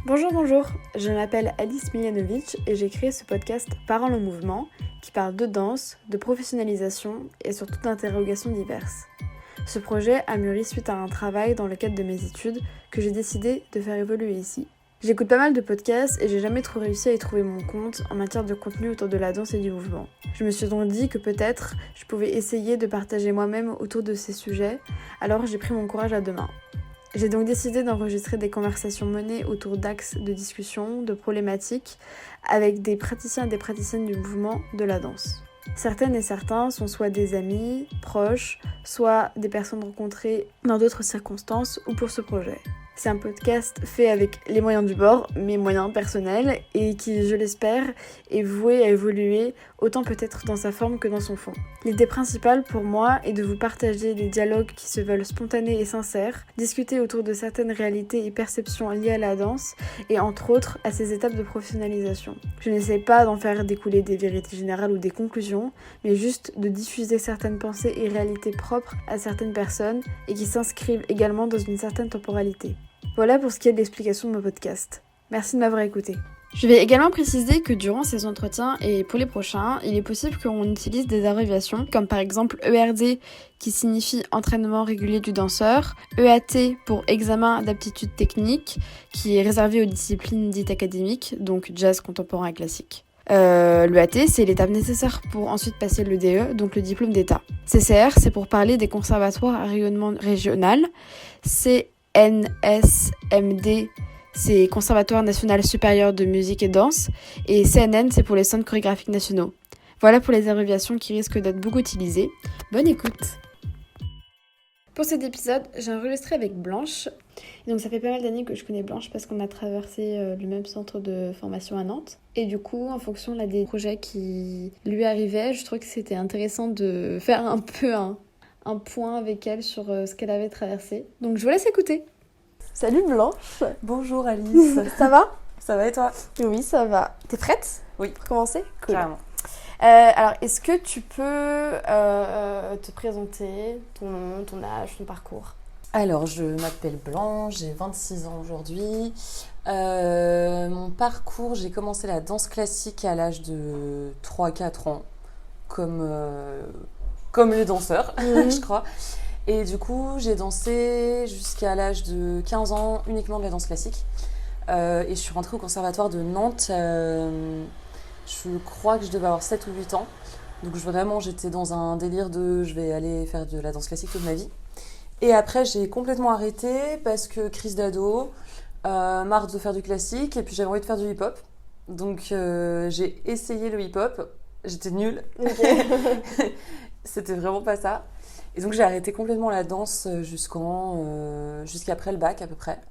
Bonjour, je m'appelle Alice Miljanovic et j'ai créé ce podcast Parole en mouvement qui parle de danse, de professionnalisation et surtout d'interrogations diverses. Ce projet a mûri suite à un travail dans le cadre de mes études que j'ai décidé de faire évoluer ici. J'écoute pas mal de podcasts et j'ai jamais trop réussi à y trouver mon compte en matière de contenu autour de la danse et du mouvement. Je me suis donc dit que peut-être je pouvais essayer de partager moi-même autour de ces sujets, alors j'ai pris mon courage à deux mains. J'ai donc décidé d'enregistrer des conversations menées autour d'axes de discussion, de problématiques, avec des praticiens et des praticiennes du mouvement de la danse. Certaines et certains sont soit des amis, proches, soit des personnes rencontrées dans d'autres circonstances ou pour ce projet. C'est un podcast fait avec les moyens du bord, mes moyens personnels, et qui, je l'espère, est voué à évoluer autant peut-être dans sa forme que dans son fond. L'idée principale pour moi est de vous partager des dialogues qui se veulent spontanés et sincères, discuter autour de certaines réalités et perceptions liées à la danse, et entre autres à ses étapes de professionnalisation. Je n'essaie pas d'en faire découler des vérités générales ou des conclusions, mais juste de diffuser certaines pensées et réalités propres à certaines personnes et qui s'inscrivent également dans une certaine temporalité. Voilà pour ce qui est de l'explication de mon podcast. Merci de m'avoir écouté. Je vais également préciser que durant ces entretiens et pour les prochains, il est possible qu'on utilise des abréviations comme par exemple ERD qui signifie entraînement régulier du danseur, EAT pour examen d'aptitude technique qui est réservé aux disciplines dites académiques, donc jazz contemporain et classique. L'EAT, c'est l'étape nécessaire pour ensuite passer le DE, donc le diplôme d'État. CCR, c'est pour parler des conservatoires à rayonnement régional. CNSMD, c'est Conservatoire national supérieur de musique et danse, et CNN, c'est pour les centres chorégraphiques nationaux. Voilà pour les abréviations qui risquent d'être beaucoup utilisées. Bonne écoute! Pour cet épisode, j'ai enregistré avec Blanche. Et donc ça fait pas mal d'années que je connais Blanche parce qu'on a traversé le même centre de formation à Nantes. Et du coup, en fonction là, des projets qui lui arrivaient, je trouvais que c'était intéressant de faire un peu un point avec elle sur ce qu'elle avait traversé. Donc je vous laisse écouter. Salut Blanche. Bonjour Alice. Ça va ? Ça va et toi ? Oui, ça va. T'es prête ? Oui. Pour commencer ? Cool. Carrément. Alors, est-ce que tu peux te présenter, ton nom, ton âge, ton parcours ? Alors, je m'appelle Blanche, j'ai 26 ans aujourd'hui. Mon parcours, j'ai commencé la danse classique à l'âge de 3-4 ans, comme les danseurs, je crois. Et du coup, j'ai dansé jusqu'à l'âge de 15 ans uniquement de la danse classique. Et je suis rentrée au conservatoire de Nantes. Je crois que je devais avoir 7 ou 8 ans. Donc vraiment, j'étais dans un délire de je vais aller faire de la danse classique toute ma vie. Et après, j'ai complètement arrêté parce que crise d'ado, marre de faire du classique et puis j'avais envie de faire du hip-hop. Donc j'ai essayé le hip-hop. J'étais nulle. Okay. C'était vraiment pas ça. Et donc j'ai arrêté complètement la danse jusqu'après le bac à peu près.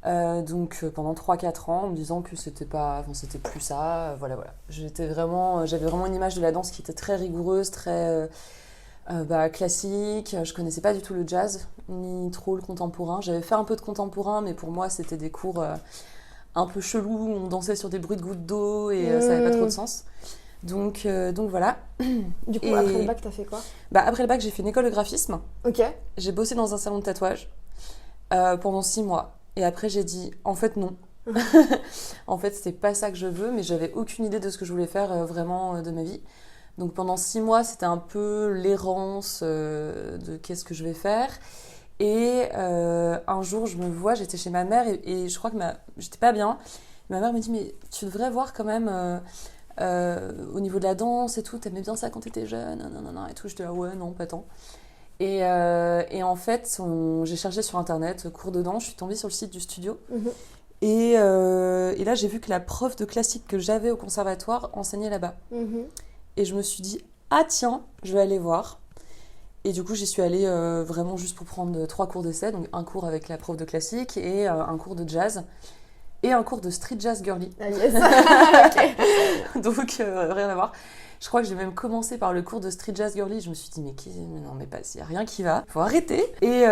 Donc pendant 3-4 ans en me disant que c'était plus ça, voilà. J'avais vraiment une image de la danse qui était très rigoureuse, très classique. Je connaissais pas du tout le jazz, ni trop le contemporain. J'avais fait un peu de contemporain, mais pour moi c'était des cours un peu chelous, où on dansait sur des bruits de gouttes d'eau et ça n'avait pas trop de sens. Donc voilà. Du coup, après le bac, t'as fait quoi ? Après le bac, j'ai fait une école de graphisme. Ok. J'ai bossé dans un salon de tatouage pendant 6 mois. Et après, j'ai dit, en fait, non. En fait, c'était pas ça que je veux, mais j'avais aucune idée de ce que je voulais faire vraiment de ma vie. Donc pendant 6 mois, c'était un peu l'errance de qu'est-ce que je vais faire. Et un jour, je me vois, j'étais chez ma mère et je crois que j'étais pas bien. Ma mère me dit, mais tu devrais voir quand même... au niveau de la danse et tout, t'aimais bien ça quand t'étais jeune, et tout. J'étais là, ouais, non, pas tant. Et en fait, j'ai cherché sur internet cours de danse, je suis tombée sur le site du studio. Et là, j'ai vu que la prof de classique que j'avais au conservatoire enseignait là-bas. Et je me suis dit, ah tiens, je vais aller voir. Et du coup, j'y suis allée vraiment juste pour prendre 3 cours d'essai, donc un cours avec la prof de classique et un cours de jazz. Et un cours de street jazz girly. Ah yes. Okay. Donc rien à voir. Je crois que j'ai même commencé par le cours de street jazz girly. Je me suis dit mais il y a rien qui va. Faut arrêter. Et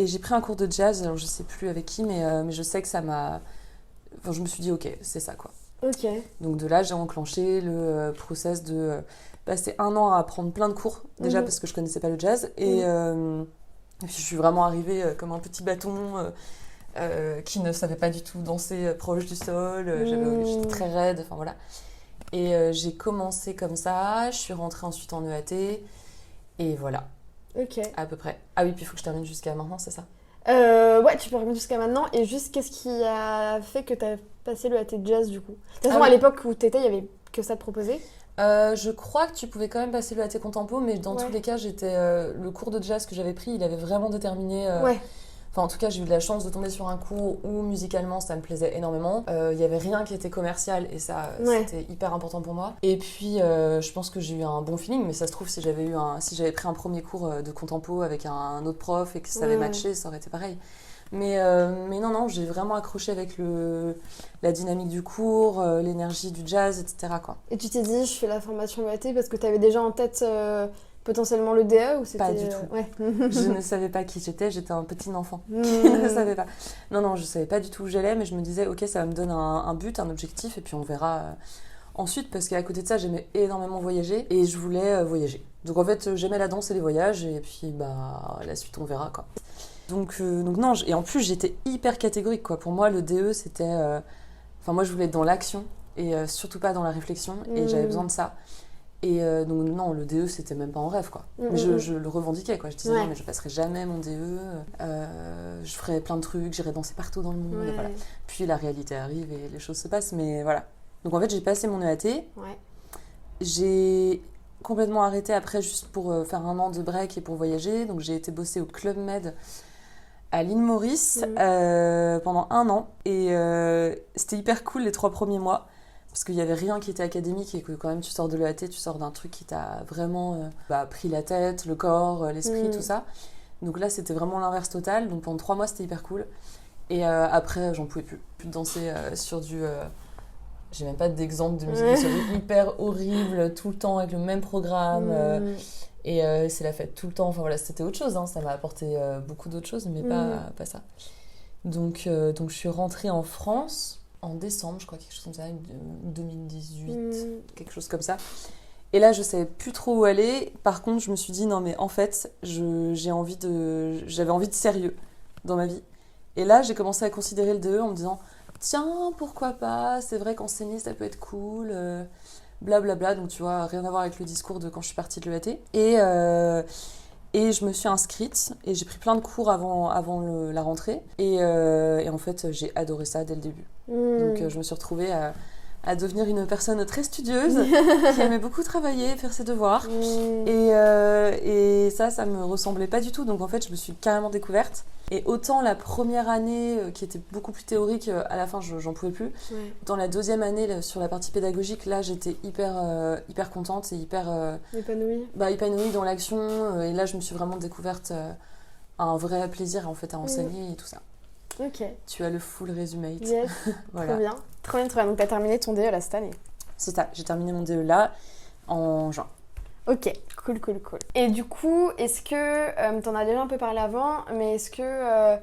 j'ai pris un cours de jazz. Alors je sais plus avec qui, mais je sais que ça m'a. Enfin, je me suis dit ok, c'est ça quoi. Ok. Donc de là j'ai enclenché le process de passer 1 an à apprendre plein de cours déjà parce que je connaissais pas le jazz et puis je suis vraiment arrivée comme un petit bâton. qui ne savait pas du tout danser proche du sol. J'étais très raide, enfin voilà. Et j'ai commencé comme ça, je suis rentrée ensuite en EAT, et voilà. Ok. À peu près. Ah oui, puis il faut que je termine jusqu'à maintenant, c'est ça? Ouais, tu peux revenir jusqu'à maintenant. Et juste, qu'est-ce qui a fait que tu as passé le AT de jazz du coup? De toute façon, à l'époque où tu étais, il y avait que ça de proposer. Je crois que tu pouvais quand même passer le AT Contempo, mais dans tous les cas, le cours de jazz que j'avais pris, il avait vraiment déterminé. Ouais. Enfin, en tout cas, j'ai eu de la chance de tomber sur un cours où musicalement ça me plaisait énormément. Il y avait rien qui était commercial et ça, c'était hyper important pour moi. Et puis, je pense que j'ai eu un bon feeling, mais ça se trouve, si j'avais pris un premier cours de contempo avec un autre prof et que ça avait matché, ça aurait été pareil. Mais non, j'ai vraiment accroché avec la dynamique du cours, l'énergie du jazz, etc., quoi. Et tu t'es dit, je fais la formation EAT parce que tu avais déjà en tête potentiellement le DE ou c'était... Pas du tout. Ouais. Je ne savais pas qui j'étais un petit enfant qui ne savait pas. Non, je savais pas du tout où j'allais, mais je me disais, ok, ça va me donner un but, un objectif, et puis on verra ensuite, parce qu'à côté de ça, j'aimais énormément voyager, et je voulais voyager. Donc en fait, j'aimais la danse et les voyages, et puis la suite, on verra, quoi. Donc non, et en plus, j'étais hyper catégorique, quoi. Pour moi, le DE, c'était... Enfin, moi, je voulais être dans l'action, et surtout pas dans la réflexion, et j'avais besoin de ça. Et donc non, le DE c'était même pas en rêve quoi. Mais je le revendiquais quoi. Je disais non mais je passerai jamais mon DE, je ferai plein de trucs, j'irai danser partout dans le monde. Voilà. Puis la réalité arrive et les choses se passent, mais voilà. Donc en fait j'ai passé mon EAT. J'ai complètement arrêté après juste pour faire un an de break et pour voyager. Donc j'ai été bosser au Club Med à l'île Maurice pendant 1 an et c'était hyper cool les 3 premiers mois. Parce qu'il n'y avait rien qui était académique et que quand même tu sors de l'EAT, tu sors d'un truc qui t'a vraiment pris la tête, le corps, l'esprit, tout ça. Donc là, c'était vraiment l'inverse total. Donc pendant 3 mois, c'était hyper cool. Et après, j'en pouvais plus. Plus de danser sur du... j'ai même pas d'exemple de musique, sur du hyper horrible, tout le temps avec le même programme. Et c'est la fête tout le temps. Enfin voilà, c'était autre chose. Hein. Ça m'a apporté beaucoup d'autres choses, mais pas ça. Donc je suis rentrée en France... en décembre, je crois, quelque chose comme ça, 2018, quelque chose comme ça. Et là, je savais plus trop où aller. Par contre, je me suis dit, non, mais en fait, j'avais envie de sérieux dans ma vie. Et là, j'ai commencé à considérer le DE en me disant, tiens, pourquoi pas, c'est vrai qu'enseigner, ça peut être cool, blablabla. Donc, tu vois, rien à voir avec le discours de quand je suis partie de l'EAT. Et je me suis inscrite et j'ai pris plein de cours avant la rentrée. Et en fait, j'ai adoré ça dès le début. Donc, je me suis retrouvée à devenir une personne très studieuse qui aimait beaucoup travailler, faire ses devoirs. Et ça me ressemblait pas du tout. Donc, en fait, je me suis carrément découverte. Et autant la première année, qui était beaucoup plus théorique, à la fin, j'en pouvais plus. Dans la deuxième année, là, sur la partie pédagogique, là, j'étais hyper contente et hyper... épanouie dans l'action. Et là, je me suis vraiment découverte un vrai plaisir, en fait, à enseigner et tout ça. Ok. Tu as le full résumé. Yes, voilà. Trop bien. Donc, tu as terminé ton DE là cette année. C'est ça, j'ai terminé mon DE là, en juin. Ok, cool. Et du coup, est-ce que, t'en as déjà un peu parlé avant, mais est-ce que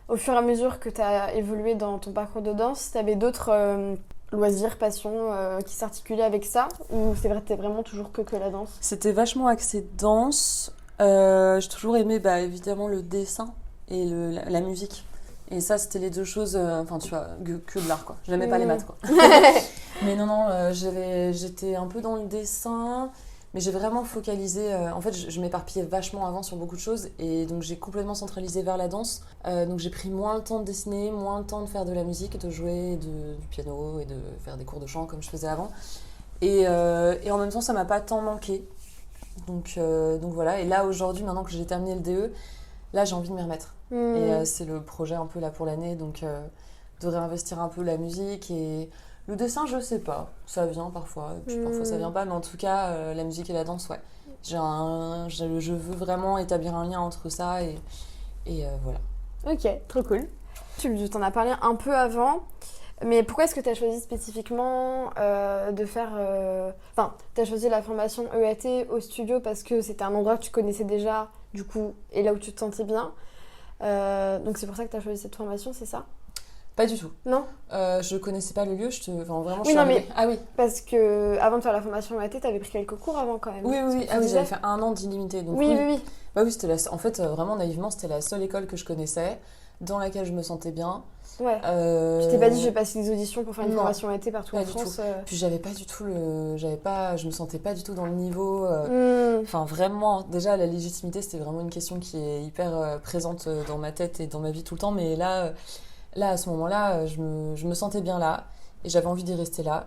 au fur et à mesure que t'as évolué dans ton parcours de danse, t'avais d'autres loisirs, passions qui s'articulaient avec ça, ou t'es vraiment toujours que la danse? C'était vachement axé danse. J'ai toujours aimé évidemment le dessin et la musique. Et ça, c'était les deux choses, tu vois, que de l'art, quoi. J'aimais pas les maths, quoi. Mais non, j'étais un peu dans le dessin... Mais j'ai vraiment focalisé... en fait, je m'éparpillais vachement avant sur beaucoup de choses. Et donc, j'ai complètement centralisé vers la danse. Donc, j'ai pris moins le temps de dessiner, moins le temps de faire de la musique, de jouer du piano et de faire des cours de chant comme je faisais avant. Et en même temps, ça m'a pas tant manqué. Donc voilà. Et là, aujourd'hui, maintenant que j'ai terminé le DE, là, j'ai envie de m'y remettre. Et c'est le projet un peu là pour l'année. Donc, de réinvestir un peu la musique et... Le dessin, je sais pas. Ça vient parfois, et puis parfois ça vient pas. Mais en tout cas, la musique et la danse, ouais. Je veux vraiment établir un lien entre ça et voilà. Ok, trop cool. Tu t'en as parlé un peu avant, mais pourquoi est-ce que tu as choisi spécifiquement de faire... tu as choisi la formation EAT au studio parce que c'était un endroit que tu connaissais déjà, du coup, et là où tu te sentais bien. Donc c'est pour ça que tu as choisi cette formation, c'est ça ? Pas du tout. Non. Je connaissais pas le lieu, vraiment, Ah oui. Parce que avant de faire la formation EAT, t'avais pris quelques cours avant quand même. Oui. J'avais fait 1 an d'illimité. Donc oui. Bah oui, en fait, vraiment naïvement, c'était la seule école que je connaissais. dans laquelle je me sentais bien. Ouais. Tu t'es pas dit je vais passer des auditions pour faire une formation été partout en France. Puis j'avais pas du tout je me sentais pas du tout dans le niveau. Enfin vraiment, déjà la légitimité c'était vraiment une question qui est hyper présente dans ma tête et dans ma vie tout le temps. Mais là à ce moment-là, je me sentais bien là et j'avais envie d'y rester là.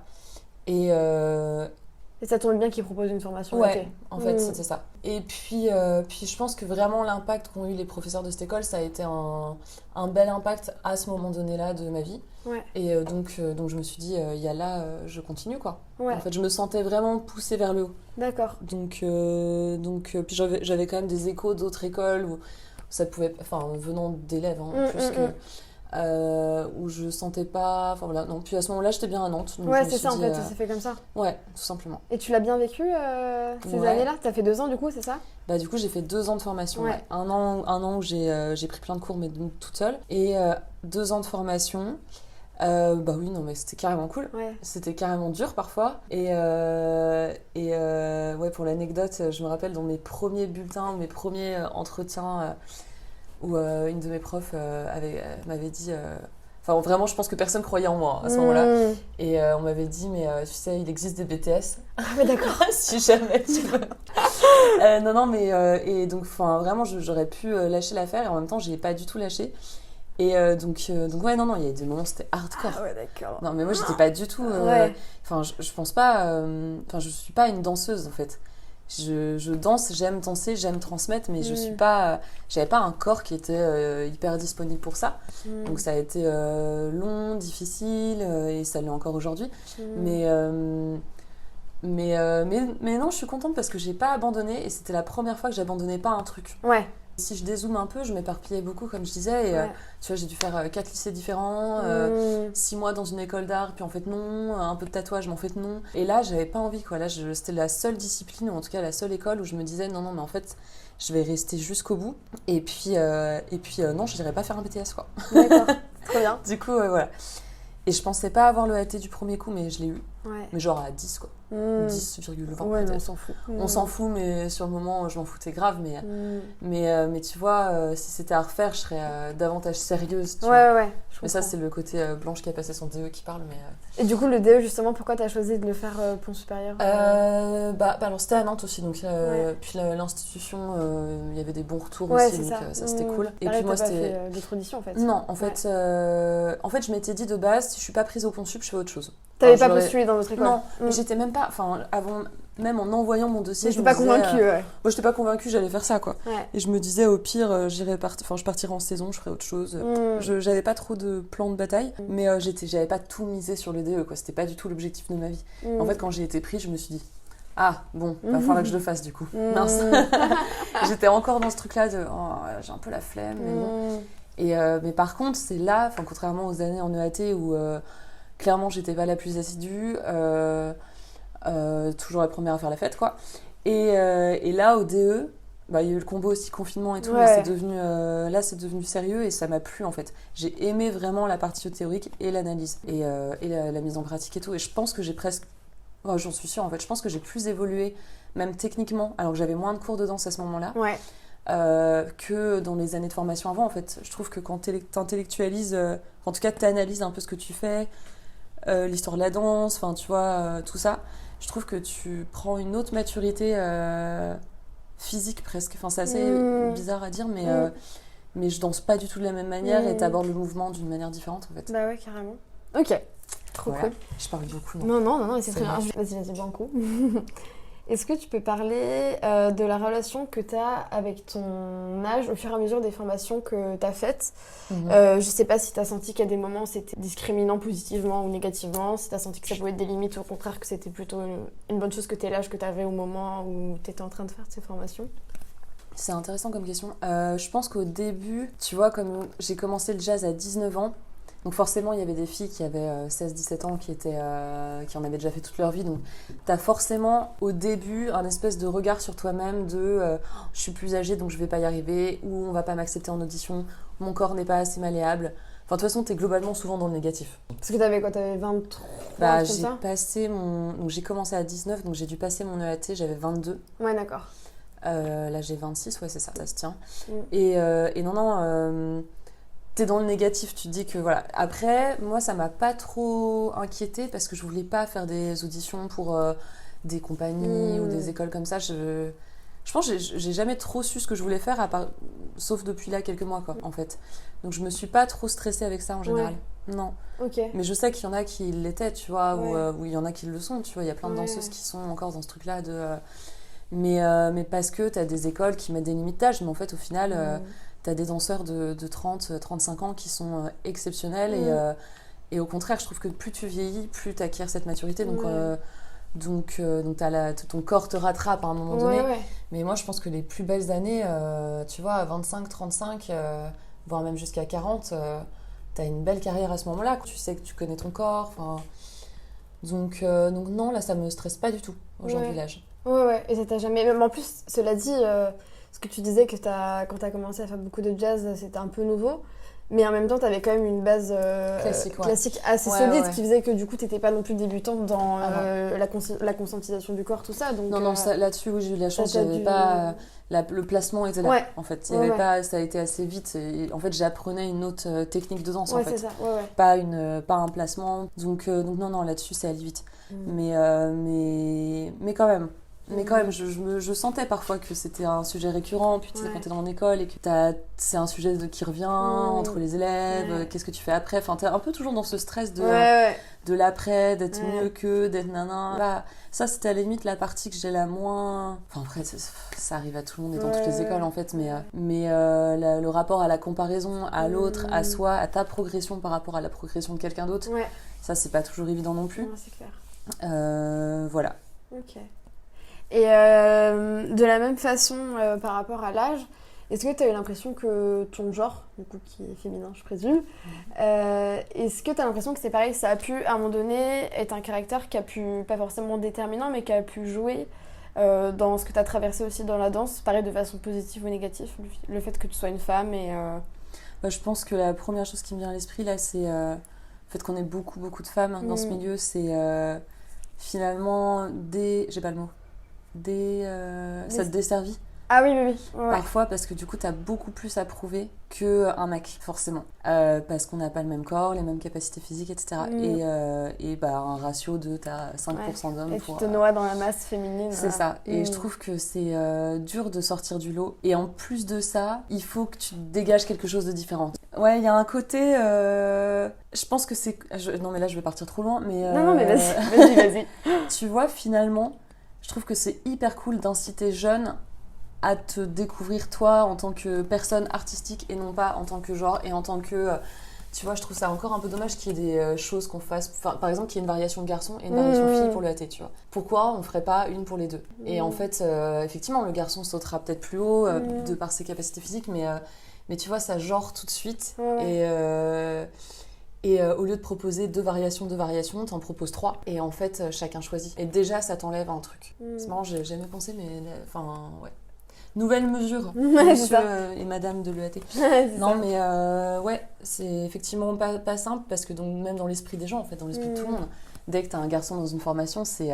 Et ça tombe bien qu'ils proposent une formation été. En fait, c'était ça. Et puis je pense que vraiment l'impact qu'ont eu les professeurs de cette école, ça a été un bel impact à ce moment donné-là de ma vie. Ouais. Et donc je me suis dit, il y a là, je continue quoi. Ouais. En fait, je me sentais vraiment poussée vers le haut. D'accord. Donc puis j'avais quand même des échos d'autres écoles où ça pouvait, enfin venant d'élèves, où je sentais pas, enfin voilà, non. Puis à ce moment-là, j'étais bien à Nantes. Donc ouais, c'est ça en fait, ça s'est fait comme ça. Ouais, tout simplement. Et tu l'as bien vécu ces années-là? T'as fait 2 ans du coup, c'est ça? Bah du coup, j'ai fait 2 ans de formation. Ouais. Un an où j'ai pris plein de cours, mais donc toute seule. Et 2 ans de formation. Bah oui, non, mais c'était carrément cool. Ouais. C'était carrément dur parfois. Et ouais, pour l'anecdote, je me rappelle dans mes premiers bulletins, mes premiers entretiens. Où une de mes profs m'avait dit... Enfin, vraiment, je pense que personne croyait en moi à ce moment-là. Et on m'avait dit, mais tu sais, il existe des BTS. Ah, mais d'accord. Si jamais tu veux. Non, mais... et donc, enfin, vraiment, j'aurais pu lâcher l'affaire. Et en même temps, j'ai pas du tout lâché. Et donc ouais, non, il y a des moments où c'était hardcore. Ah ouais, d'accord. Non, mais moi, j'étais pas du tout... Enfin, je pense pas... Enfin, je suis pas une danseuse, en fait. Je danse, j'aime danser, j'aime transmettre, mais je suis pas, j'avais pas un corps qui était hyper disponible pour ça. Donc ça a été long, difficile, et ça l'est encore aujourd'hui. Mais non, je suis contente parce que j'ai pas abandonné, et c'était la première fois que j'abandonnais pas un truc. Ouais. Si je dézoome un peu, je m'éparpillais beaucoup, comme je disais. Et, tu vois, j'ai dû faire 4 lycées différents, 6 mois dans une école d'art, puis en fait non, un peu de tatouage, mais en fait non. Et là, j'avais pas envie, quoi. Là, c'était la seule discipline, ou en tout cas la seule école où je me disais non, mais en fait, je vais rester jusqu'au bout. Et puis non, je dirais pas faire un BTS, quoi. D'accord, trop bien. Du coup, voilà. Et je pensais pas avoir le AT du premier coup, mais je l'ai eu. Ouais. Mais genre à 10, quoi. 10,20 ouais, peut-être. on s'en fout. On s'en fout, mais sur le moment, je m'en foutais grave. Mais tu vois, si c'était à refaire, je serais davantage sérieuse. Tu vois. Ouais. Mais ça, c'est le côté Blanche qui a passé son DE qui parle. Et du coup, le DE, justement, pourquoi t'as choisi de le faire pont supérieur alors, c'était à Nantes aussi. Donc, puis l'institution, il y avait des bons retours aussi. Donc, ça c'était cool. Et pareil, puis moi, c'était. c'était. Pas fait d'autres auditions, en fait. Non, en fait, je m'étais dit de base, si je suis pas prise au pont sup, je fais autre chose. T'avais pas postulé dans votre école? Non, mais j'étais même pas. Enfin, avant, même en envoyant mon dossier, je me disais. Convaincue, moi, j'étais pas convaincue, j'allais faire ça, quoi. Ouais. Et je me disais, au pire, je partirai en saison, je ferai autre chose. J'avais pas trop de plan de bataille, mais j'avais pas tout misé sur le DE, quoi. C'était pas du tout l'objectif de ma vie. En fait, quand j'ai été prise, je me suis dit, ah, bon, va falloir que je le fasse, du coup. Mince. J'étais encore dans ce truc-là de, j'ai un peu la flemme, mais bon. Mais par contre, c'est là, contrairement aux années en EAT où clairement j'étais pas la plus assidue, toujours la première à faire la fête, quoi. Et là, au DE, il y a eu le combo aussi confinement et tout, mais c'est devenu sérieux et ça m'a plu en fait. J'ai aimé vraiment la partie théorique et l'analyse et la mise en pratique et tout. Et je pense que j'ai presque, j'en suis sûre en fait, je pense que j'ai plus évolué même techniquement, alors que j'avais moins de cours de danse à ce moment-là. Que dans les années de formation avant en fait. Je trouve que quand t'intellectualises, en tout cas t'analyses un peu ce que tu fais, l'histoire de la danse, tu vois, tout ça, je trouve que tu prends une autre maturité physique presque. C'est assez bizarre à dire, mais je danse pas du tout de la même manière et t'abordes le mouvement d'une manière différente en fait. Bah ouais, carrément. Ok, trop cool. Je parle beaucoup, non. Non, c'est très bien. Vas-y, Blanco. Est-ce que tu peux parler de la relation que tu as avec ton âge au fur et à mesure des formations que tu as faites? Je sais pas si tu as senti qu'à des moments c'était discriminant positivement ou négativement, si tu as senti que ça pouvait être des limites ou au contraire que c'était plutôt une bonne chose que tu aies l'âge que tu avais au moment où tu étais en train de faire ces formations. C'est intéressant comme question. Je pense qu'au début, tu vois, comme j'ai commencé le jazz à 19 ans, donc forcément, il y avait des filles qui avaient 16-17 ans qui en avaient déjà fait toute leur vie. Donc t'as forcément au début un espèce de regard sur toi-même de je suis plus âgée donc je vais pas y arriver, ou on va pas m'accepter en audition, mon corps n'est pas assez malléable. Enfin de toute façon, t'es globalement souvent dans le négatif. Parce que t'avais quoi? T'avais 23 donc j'ai commencé à 19, donc j'ai dû passer mon EAT, j'avais 22. Ouais, d'accord. Là j'ai 26, ouais c'est ça se tient. Et non... t'es dans le négatif, tu te dis que voilà. Après, moi, ça m'a pas trop inquiétée parce que je voulais pas faire des auditions pour des compagnies ou des écoles comme ça. Je pense que j'ai jamais trop su ce que je voulais faire, sauf depuis là quelques mois, quoi, en fait. Donc je me suis pas trop stressée avec ça en général. Non. Ok. Mais je sais qu'il y en a qui l'étaient, tu vois, Ouais. ou il y en a qui le sont, tu vois. Il y a plein de Ouais. danseuses qui sont encore dans ce truc-là mais parce que t'as des écoles qui mettent des limite d'âge, mais en fait, au final, t'as des danseurs de 30, 35 ans qui sont exceptionnels et au contraire, je trouve que plus tu vieillis, plus t'acquiers cette maturité. Donc ton corps te rattrape à un moment donné. Ouais. Mais moi, je pense que les plus belles années, tu vois, à 25, 35, voire même jusqu'à 40, t'as une belle carrière à ce moment-là. Tu sais que tu connais ton corps. Donc non, là, ça me stresse pas du tout aujourd'hui, l'âge. Ouais. Et ça t'a jamais... Même en plus, cela dit, ce que tu disais que quand t'as commencé à faire beaucoup de jazz, c'était un peu nouveau. Mais en même temps, t'avais quand même une base classique assez solide qui faisait que du coup, t'étais pas non plus débutante dans la conscientisation du corps, tout ça. Donc, non, là-dessus, oui, j'ai eu la chance, j'avais pas... le placement était là, en fait. Il y avait pas, ça a été assez vite. Et, en fait, j'apprenais une autre technique de danse, en fait. C'est ça. Pas un placement. Donc non, là-dessus, c'est allé vite. Mais quand même. Mais quand même, je sentais parfois que c'était un sujet récurrent, puis tu sais, quand t'es dans mon école et que c'est un sujet qui revient entre les élèves, qu'est-ce que tu fais après, enfin t'es un peu toujours dans ce stress de l'après, d'être mieux que, d'être nanan. Là, ça c'était à la limite la partie que j'ai la moins... Enfin après, ça arrive à tout le monde et dans toutes les écoles en fait, mais le rapport à la comparaison, à l'autre, à soi, à ta progression par rapport à la progression de quelqu'un d'autre, ça c'est pas toujours évident non plus. Non, c'est clair. Voilà. Ok. Et de la même façon, par rapport à l'âge, est-ce que tu as eu l'impression que ton genre, du coup qui est féminin je présume, est-ce que tu as l'impression que c'est pareil, ça a pu à un moment donné être un caractère qui a pu, pas forcément déterminant, mais qui a pu jouer dans ce que tu as traversé aussi dans la danse, pareil de façon positive ou négative, le fait que tu sois une femme et... je pense que la première chose qui me vient à l'esprit là, c'est le fait qu'on ait beaucoup de femmes dans ce milieu, c'est finalement j'ai pas le mot. Ça te desservit. Ah oui. Parfois parce que du coup t'as beaucoup plus à prouver qu'un mec forcément parce qu'on n'a pas le même corps, les mêmes capacités physiques, etc. Et un ratio de t'as 5% d'hommes et tu te noies dans la masse féminine. C'est ça. Et je trouve que c'est dur de sortir du lot et en plus de ça il faut que tu dégages quelque chose de différent. Ouais, il y a un côté je pense que c'est non mais là je vais partir trop loin mais non mais vas-y. Tu vois, finalement je trouve que c'est hyper cool d'inciter jeunes à te découvrir toi en tant que personne artistique et non pas en tant que genre et en tant que... Tu vois, je trouve ça encore un peu dommage qu'il y ait des choses qu'on fasse... Enfin, par exemple, qu'il y ait une variation garçon et une variation fille pour le AT, tu vois. Pourquoi on ne ferait pas une pour les deux ? Et en fait, effectivement, le garçon sautera peut-être plus haut de par ses capacités physiques, mais tu vois, ça genre tout de suite. Et au lieu de proposer deux variations, t'en proposes 3. Et en fait, chacun choisit. Et déjà, ça t'enlève un truc. C'est marrant, j'ai jamais pensé, mais... Enfin, ouais. Nouvelle mesure, monsieur et madame de l'EAT. Non, mais c'est effectivement pas simple, parce que donc, même dans l'esprit des gens, en fait, dans l'esprit de tout le monde, dès que t'as un garçon dans une formation, c'est...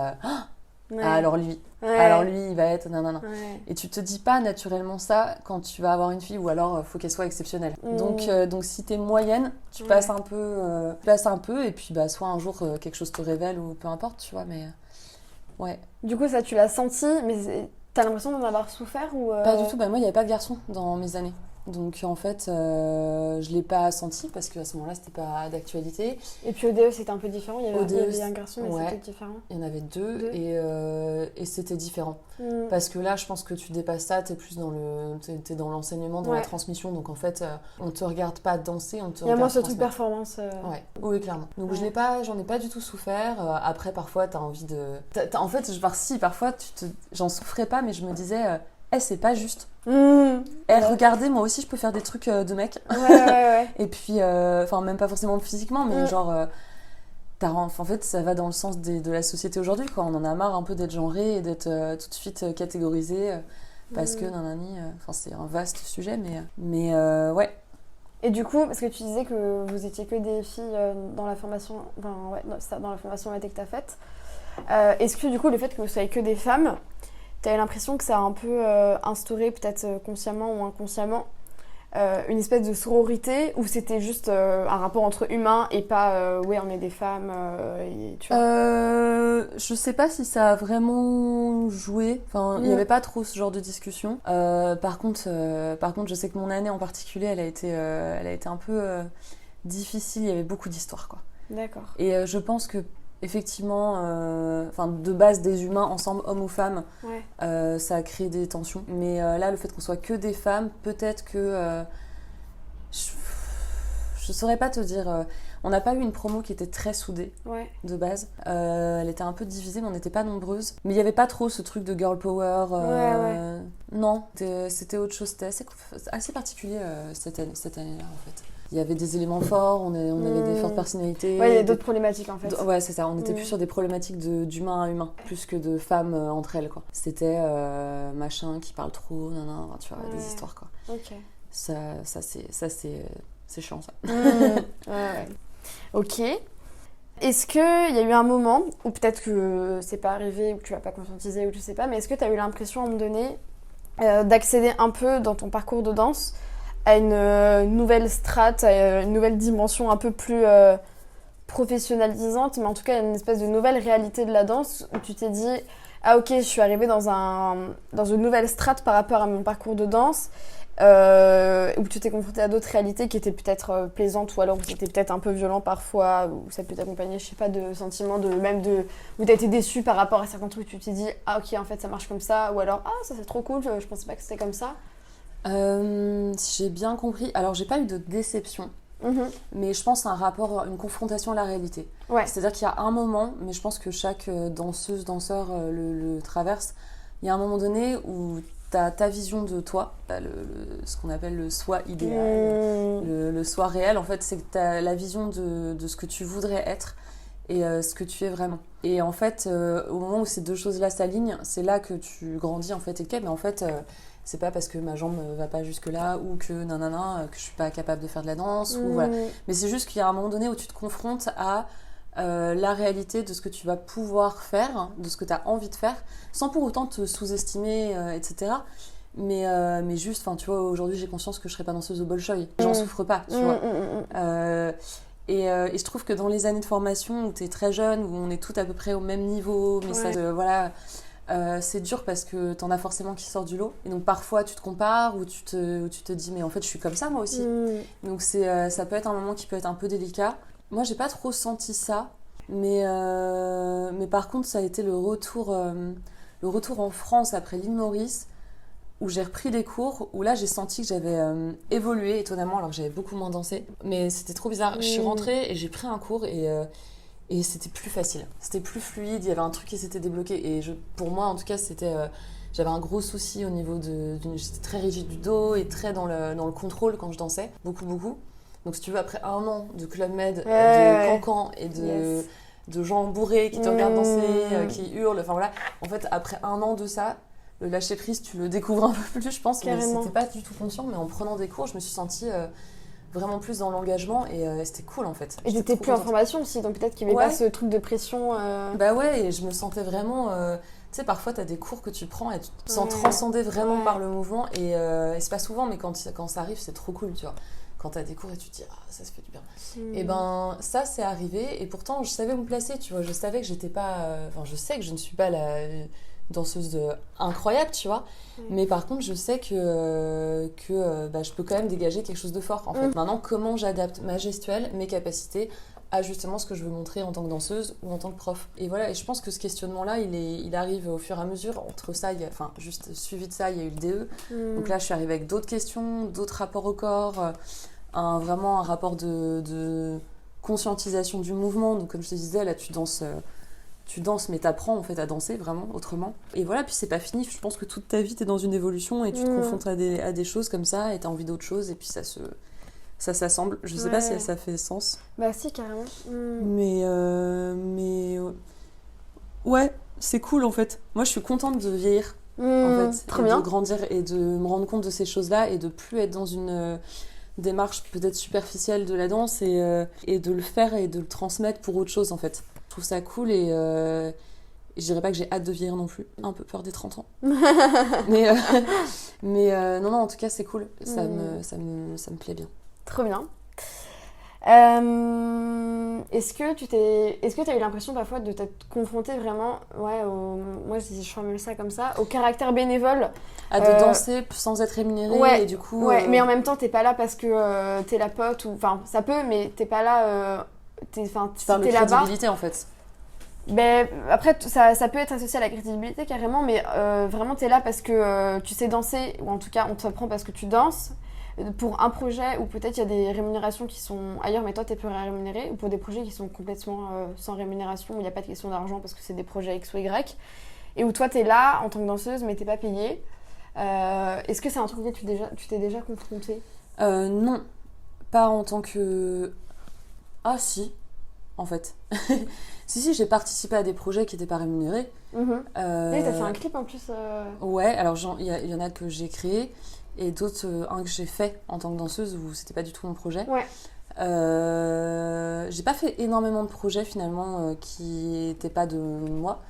alors lui, il va être nanana. Et tu te dis pas naturellement ça quand tu vas avoir une fille, ou alors faut qu'elle soit exceptionnelle. Donc si t'es moyenne, tu passes un peu, et puis soit un jour quelque chose te révèle, ou peu importe, tu vois, mais ouais. Du coup, ça tu l'as senti, mais t'as l'impression d'en avoir souffert ou Pas du tout, moi il n'y avait pas de garçon dans mes années. Donc en fait, je l'ai pas senti parce qu'à ce moment-là, c'était pas d'actualité. Et puis au DE, c'était un peu différent. Il y avait un garçon, mais c'était différent. Il y en avait deux. Et c'était différent. Parce que là, je pense que tu dépasses ça, t'es dans l'enseignement, dans la transmission. Donc en fait, on te regarde pas danser, on te regarde. Il y a moins ce truc performance. Oui, clairement. Donc j'en ai pas du tout souffert. Après, parfois, t'as envie de. En fait, parfois, j'en souffrais pas, mais je me disais. C'est pas juste. Regardez, moi aussi je peux faire des trucs de mec. Et puis, même pas forcément physiquement, mais genre, en fait, ça va dans le sens de la société aujourd'hui, quoi. On en a marre un peu d'être genré et d'être tout de suite catégorisé parce que nanani. C'est un vaste sujet, mais ouais. Et du coup, parce que tu disais que vous étiez que des filles dans la formation, dans la formation que t'as faite, est-ce que du coup, le fait que vous soyez que des femmes, t'as eu l'impression que ça a un peu instauré, peut-être consciemment ou inconsciemment, une espèce de sororité ou c'était juste un rapport entre humains et pas ouais on est des femmes et tu vois. Je sais pas si ça a vraiment joué. Enfin, il y avait pas trop ce genre de discussion. Par contre, je sais que mon année en particulier, elle a été un peu difficile. Il y avait beaucoup d'histoires, quoi. D'accord. Et je pense que effectivement, de base des humains ensemble, hommes ou femmes, ça a créé des tensions. Mais là, le fait qu'on soit que des femmes, peut-être que je saurais pas te dire. On n'a pas eu une promo qui était très soudée de base. Elle était un peu divisée, mais on n'était pas nombreuses. Mais il n'y avait pas trop ce truc de girl power. Non, c'était autre chose. C'était assez particulier cette année-là, en fait. Il y avait des éléments forts, on avait des fortes personnalités. Ouais, il y a d'autres problématiques en fait. Ouais, c'est ça. On était plus sur des problématiques d'humain à humain, plus que de femmes entre elles, quoi. C'était machin qui parle trop, nanana, tu vois, des histoires, quoi. Ok. Ça c'est chiant, ça. Ouais. Ok. Est-ce qu'il y a eu un moment, ou peut-être que c'est pas arrivé, ou que tu l'as pas conscientisé, ou je sais pas, mais est-ce que tu as eu l'impression à un moment donné d'accéder un peu dans ton parcours de danse à une nouvelle strate, à une nouvelle dimension un peu plus professionnalisante, mais en tout cas une espèce de nouvelle réalité de la danse où tu t'es dit ah ok, je suis arrivée dans une nouvelle strate par rapport à mon parcours de danse, où tu t'es confrontée à d'autres réalités qui étaient peut-être plaisantes ou alors où c'était peut-être un peu violent parfois, ou ça peut t'accompagner, je sais pas, de sentiments où t'as été déçue par rapport à certains trucs, tu t'es dit ah ok en fait ça marche comme ça, ou alors ah ça c'est trop cool, je pensais pas que c'était comme ça. Si j'ai bien compris, alors j'ai pas eu de déception, mais je pense à un rapport, une confrontation à la réalité. C'est-à-dire qu'il y a un moment, mais je pense que chaque danseuse, danseur le traverse, il y a un moment donné où t'as ta vision de toi, ce qu'on appelle le soi idéal, le soi réel, en fait, c'est que t'as la vision de ce que tu voudrais être et ce que tu es vraiment. Et en fait, au moment où ces deux choses-là s'alignent, c'est là que tu grandis, en fait, et mais en fait... c'est pas parce que ma jambe va pas jusque là ou que nanana que je suis pas capable de faire de la danse ou voilà. Mais c'est juste qu'il y a un moment donné où tu te confrontes à la réalité de ce que tu vas pouvoir faire, de ce que tu as envie de faire, sans pour autant te sous-estimer, etc. Mais juste, enfin tu vois, aujourd'hui j'ai conscience que je serai pas danseuse au Bolshoi. J'en souffre pas, tu vois. Et je trouve que dans les années de formation où tu es très jeune, où on est toutes à peu près au même niveau, mais ça, voilà. C'est dur parce que t'en as forcément qui sortent du lot et donc parfois tu te compares ou tu te dis mais en fait je suis comme ça moi aussi donc ça peut être un moment qui peut être un peu délicat. Moi j'ai pas trop senti ça mais par contre ça a été le retour en France après l'île Maurice où j'ai repris des cours où là j'ai senti que j'avais évolué étonnamment alors que j'avais beaucoup moins dansé mais c'était trop bizarre. Je suis rentrée et j'ai pris un cours et c'était plus facile, c'était plus fluide, il y avait un truc qui s'était débloqué. Et pour moi, en tout cas, j'avais un gros souci au niveau j'étais très rigide du dos et très dans le contrôle quand je dansais, beaucoup. Donc si tu veux, après un an de Club Med, de cancan et de gens bourrés qui te regardent danser, qui hurlent, enfin voilà. En fait, après un an de ça, le lâcher prise, tu le découvres un peu plus, je pense. Carrément. Mais c'était pas du tout conscient, mais en prenant des cours, je me suis sentie... vraiment plus dans l'engagement et c'était cool en fait. Et t'étais plus en formation aussi, donc peut-être qu'il n'y avait pas ce truc de pression. Bah ouais, et je me sentais vraiment... tu sais, parfois t'as des cours que tu prends et tu te sens transcendé vraiment par le mouvement et c'est pas souvent, mais quand ça arrive, c'est trop cool, tu vois. Quand t'as des cours et tu te dis, ah, ça se fait du bien. Et ben, ça, c'est arrivé et pourtant, je savais où me placer, tu vois. Je savais que j'étais pas... je sais que je ne suis pas la... danseuse incroyable, tu vois. Mais par contre, je sais que je peux quand même dégager quelque chose de fort, en fait. Maintenant, comment j'adapte ma gestuelle, mes capacités à justement ce que je veux montrer en tant que danseuse ou en tant que prof. Et voilà, et je pense que ce questionnement-là, il arrive au fur et à mesure. Entre ça, juste suivi de ça, il y a eu le DE. Donc là, je suis arrivée avec d'autres questions, d'autres rapports au corps, vraiment un rapport de conscientisation du mouvement. Donc comme je te disais, là, tu danses, mais t'apprends en fait à danser vraiment autrement. Et voilà, puis c'est pas fini. Je pense que toute ta vie, t'es dans une évolution et tu te confrontes à des choses comme ça et t'as envie d'autre chose et puis ça s'assemble. Je sais pas si ça fait sens. Bah si, carrément. Mais ouais, c'est cool en fait. Moi, je suis contente de vieillir en fait, trop bien. De grandir et de me rendre compte de ces choses-là et de plus être dans une démarche peut-être superficielle de la danse et de le faire et de le transmettre pour autre chose en fait. Je trouve ça cool et je dirais pas que j'ai hâte de vieillir non plus, un peu peur des 30 ans. mais non, en tout cas, c'est cool. Ça me plaît bien. Trop bien. Est-ce que tu as eu l'impression parfois de t'être confrontée vraiment, moi je formule ça comme ça, au caractère bénévole de danser sans être rémunérée et du coup... mais en même temps t'es pas là parce que t'es la pote, ou enfin ça peut, mais t'es pas là, tu parles de crédibilité en fait. Ben, après, ça peut être associé à la crédibilité carrément, mais vraiment t'es là parce que tu sais danser, ou en tout cas on te prend parce que tu danses, pour un projet où peut-être il y a des rémunérations qui sont ailleurs, mais toi t'es plus rémunéré, ou pour des projets qui sont complètement sans rémunération, où il n'y a pas de question d'argent parce que c'est des projets X ou Y, et où toi t'es là en tant que danseuse mais t'es pas payée. Est-ce que c'est un truc auquel tu t'es déjà confrontée ? Non, pas en tant que... Ah si, en fait. Si, j'ai participé à des projets qui n'étaient pas rémunérés. Oui, t'as fait un clip en plus. Ouais, alors il y en a que j'ai créé, et d'autres, un que j'ai fait en tant que danseuse où c'était pas du tout mon projet. Ouais. J'ai pas fait énormément de projets finalement qui n'étaient pas de moi.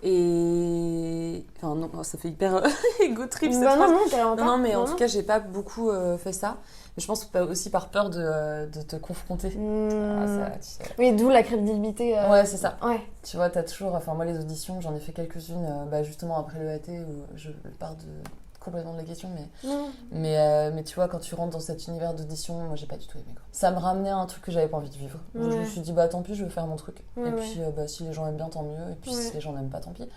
Et enfin non, ça fait hyper ego trip cette phrase. Non, mais en tout cas j'ai pas beaucoup fait ça. Mais je pense aussi par peur de te confronter. Ça, tu sais. Oui, d'où la crédibilité. Ouais, c'est ça. Ouais. Tu vois, t'as toujours... Enfin, moi, les auditions, j'en ai fait quelques-unes, justement après le AT, où je pars complètement de la question, mais tu vois, quand tu rentres dans cet univers d'audition, moi, j'ai pas du tout aimé, quoi. Ça me ramenait à un truc que j'avais pas envie de vivre. Donc, je me suis dit, tant pis, je vais faire mon truc. Et puis, si les gens aiment bien, tant mieux. Et puis, si les gens n'aiment pas, tant pis.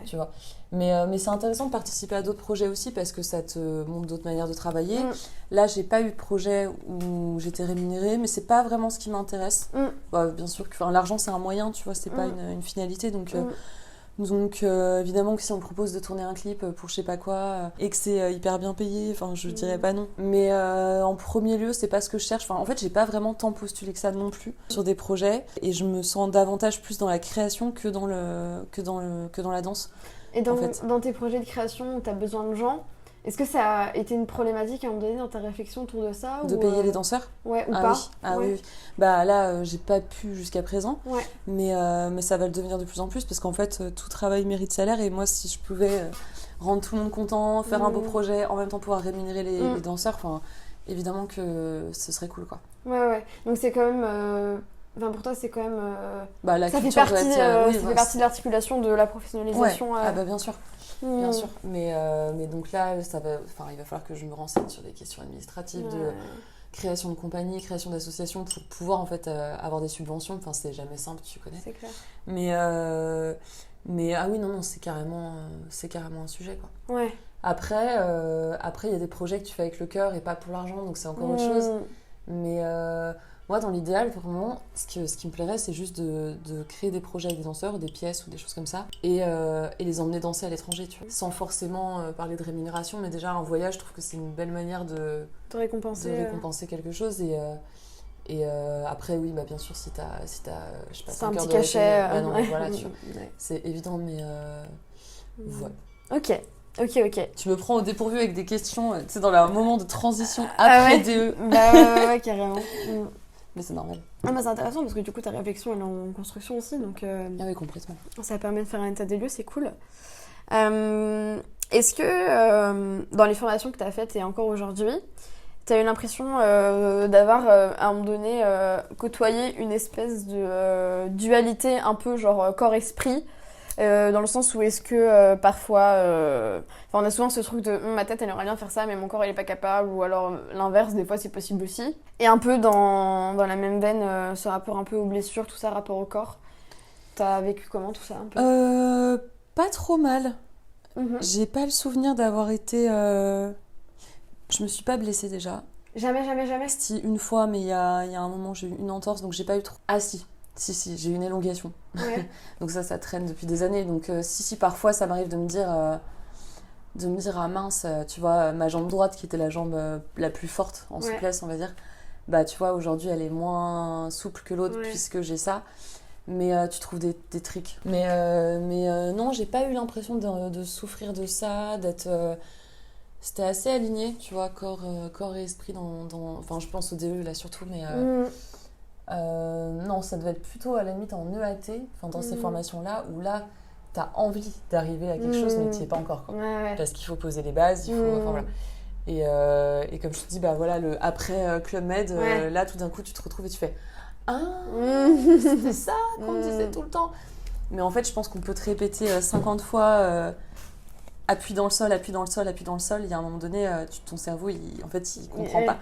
Tu vois. Mais c'est intéressant de participer à d'autres projets aussi, parce que ça te montre d'autres manières de travailler. Là, j'ai pas eu de projet où j'étais rémunérée, mais c'est pas vraiment ce qui m'intéresse. Bien sûr que l'argent, c'est un moyen, tu vois, c'est pas une finalité. Donc, évidemment que si on me propose de tourner un clip pour je sais pas quoi et que c'est hyper bien payé, enfin je dirais pas non. Mais en premier lieu, c'est pas ce que je cherche. Enfin, en fait, j'ai pas vraiment tant postulé que ça non plus sur des projets, et je me sens davantage plus dans la création que dans la danse. Et dans tes projets de création où t'as besoin de gens, est-ce que ça a été une problématique à un moment donné dans ta réflexion autour de ça, de payer les danseurs ? Ouais, ou pas ? Oui. Bah là, j'ai pas pu jusqu'à présent, mais ça va le devenir de plus en plus, parce qu'en fait, tout travail mérite salaire, et moi, si je pouvais rendre tout le monde content, faire un beau projet, en même temps pouvoir rémunérer les danseurs, enfin, évidemment que ce serait cool, quoi. Ouais. Donc c'est quand même... pour toi, c'est quand même... ça fait partie de l'articulation de la professionnalisation. Bien sûr. Bien sûr, mais donc là, il va falloir que je me renseigne sur des questions administratives de création de compagnie, création d'association, pour pouvoir en fait avoir des subventions. Enfin, c'est jamais simple, tu connais. C'est clair. Mais ah oui, non, c'est carrément un sujet, quoi. Ouais. Après, il y a des projets que tu fais avec le cœur et pas pour l'argent, donc c'est encore autre chose. Mais moi, dans l'idéal, vraiment, ce qui me plairait, c'est juste de créer des projets avec des danseurs, des pièces ou des choses comme ça, et les emmener danser à l'étranger, tu vois. Sans forcément parler de rémunération, mais déjà, un voyage, je trouve que c'est une belle manière de récompenser quelque chose. Et après, oui, bien sûr, si t'as je sais pas, c'est un petit cachet. Voilà, tu vois. C'est évident, mais Ok. Tu me prends au dépourvu avec des questions, tu sais, dans le moment de transition après DE. Ouais, carrément. Mais c'est normal. C'est intéressant parce que du coup ta réflexion elle est en construction aussi, donc oui, complètement. Ça permet de faire un état des lieux, c'est cool. Est-ce que dans les formations que tu as faites et encore aujourd'hui, tu as eu l'impression d'avoir à un moment donné côtoyé une espèce de dualité un peu genre corps-esprit, dans le sens où est-ce que parfois on a souvent ce truc de ma tête elle aimerait bien faire ça mais mon corps il est pas capable, ou alors l'inverse, des fois c'est possible aussi, et un peu dans la même veine ce rapport un peu aux blessures, tout ça, rapport au corps. T'as vécu comment tout ça un peu? Pas trop mal. J'ai pas le souvenir d'avoir été je me suis pas blessée déjà. Jamais. Si, une fois, mais il y a un moment j'ai eu une entorse, donc j'ai pas eu trop... Ah si, j'ai eu une élongation. Ouais. Donc ça traîne depuis des années. Donc parfois ça m'arrive de me dire ah mince, tu vois, ma jambe droite qui était la jambe la plus forte en souplesse, on va dire, tu vois, aujourd'hui elle est moins souple que l'autre puisque j'ai ça. Mais tu trouves des tricks. Mais non, j'ai pas eu l'impression de souffrir de ça, d'être... C'était assez aligné, tu vois, corps et esprit dans... Enfin, je pense au DE là surtout, mais... non, ça devait être plutôt à la limite en EAT, enfin dans ces formations-là, où là, t'as envie d'arriver à quelque chose, mais t'y es pas encore, quoi. Ouais. Parce qu'il faut poser les bases, il faut... Enfin, voilà. Et comme je te dis, bah voilà, après Club Med, là, tout d'un coup, tu te retrouves et tu fais « Ah, c'était ça qu'on me disait tout le temps !» Mais en fait, je pense qu'on peut te répéter 50 fois appuie dans le sol, appuie dans le sol, appuie dans le sol. Il y a un moment donné, ton cerveau, il comprend pas.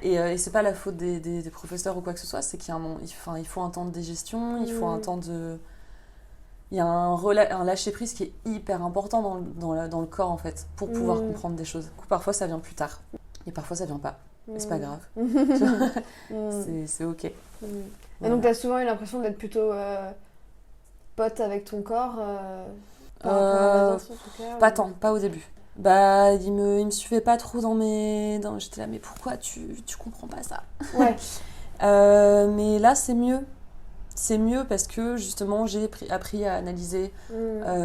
Et c'est pas la faute des professeurs ou quoi que ce soit, c'est qu'il y a il faut un temps de digestion, il faut un temps de... Il y a un lâcher-prise qui est hyper important dans le corps, en fait, pour pouvoir comprendre des choses. Du coup, parfois, ça vient plus tard. Et parfois, ça vient pas. Et c'est pas grave. C'est OK. Et donc, t'as souvent eu l'impression d'être plutôt pote avec ton corps par rapport à la danse, en tout cas, pas tant, pas au début. Bah, il me suivait pas trop j'étais là, mais pourquoi tu comprends pas ça? Ouais. Mais là, c'est mieux. C'est mieux parce que justement j'ai appris à analyser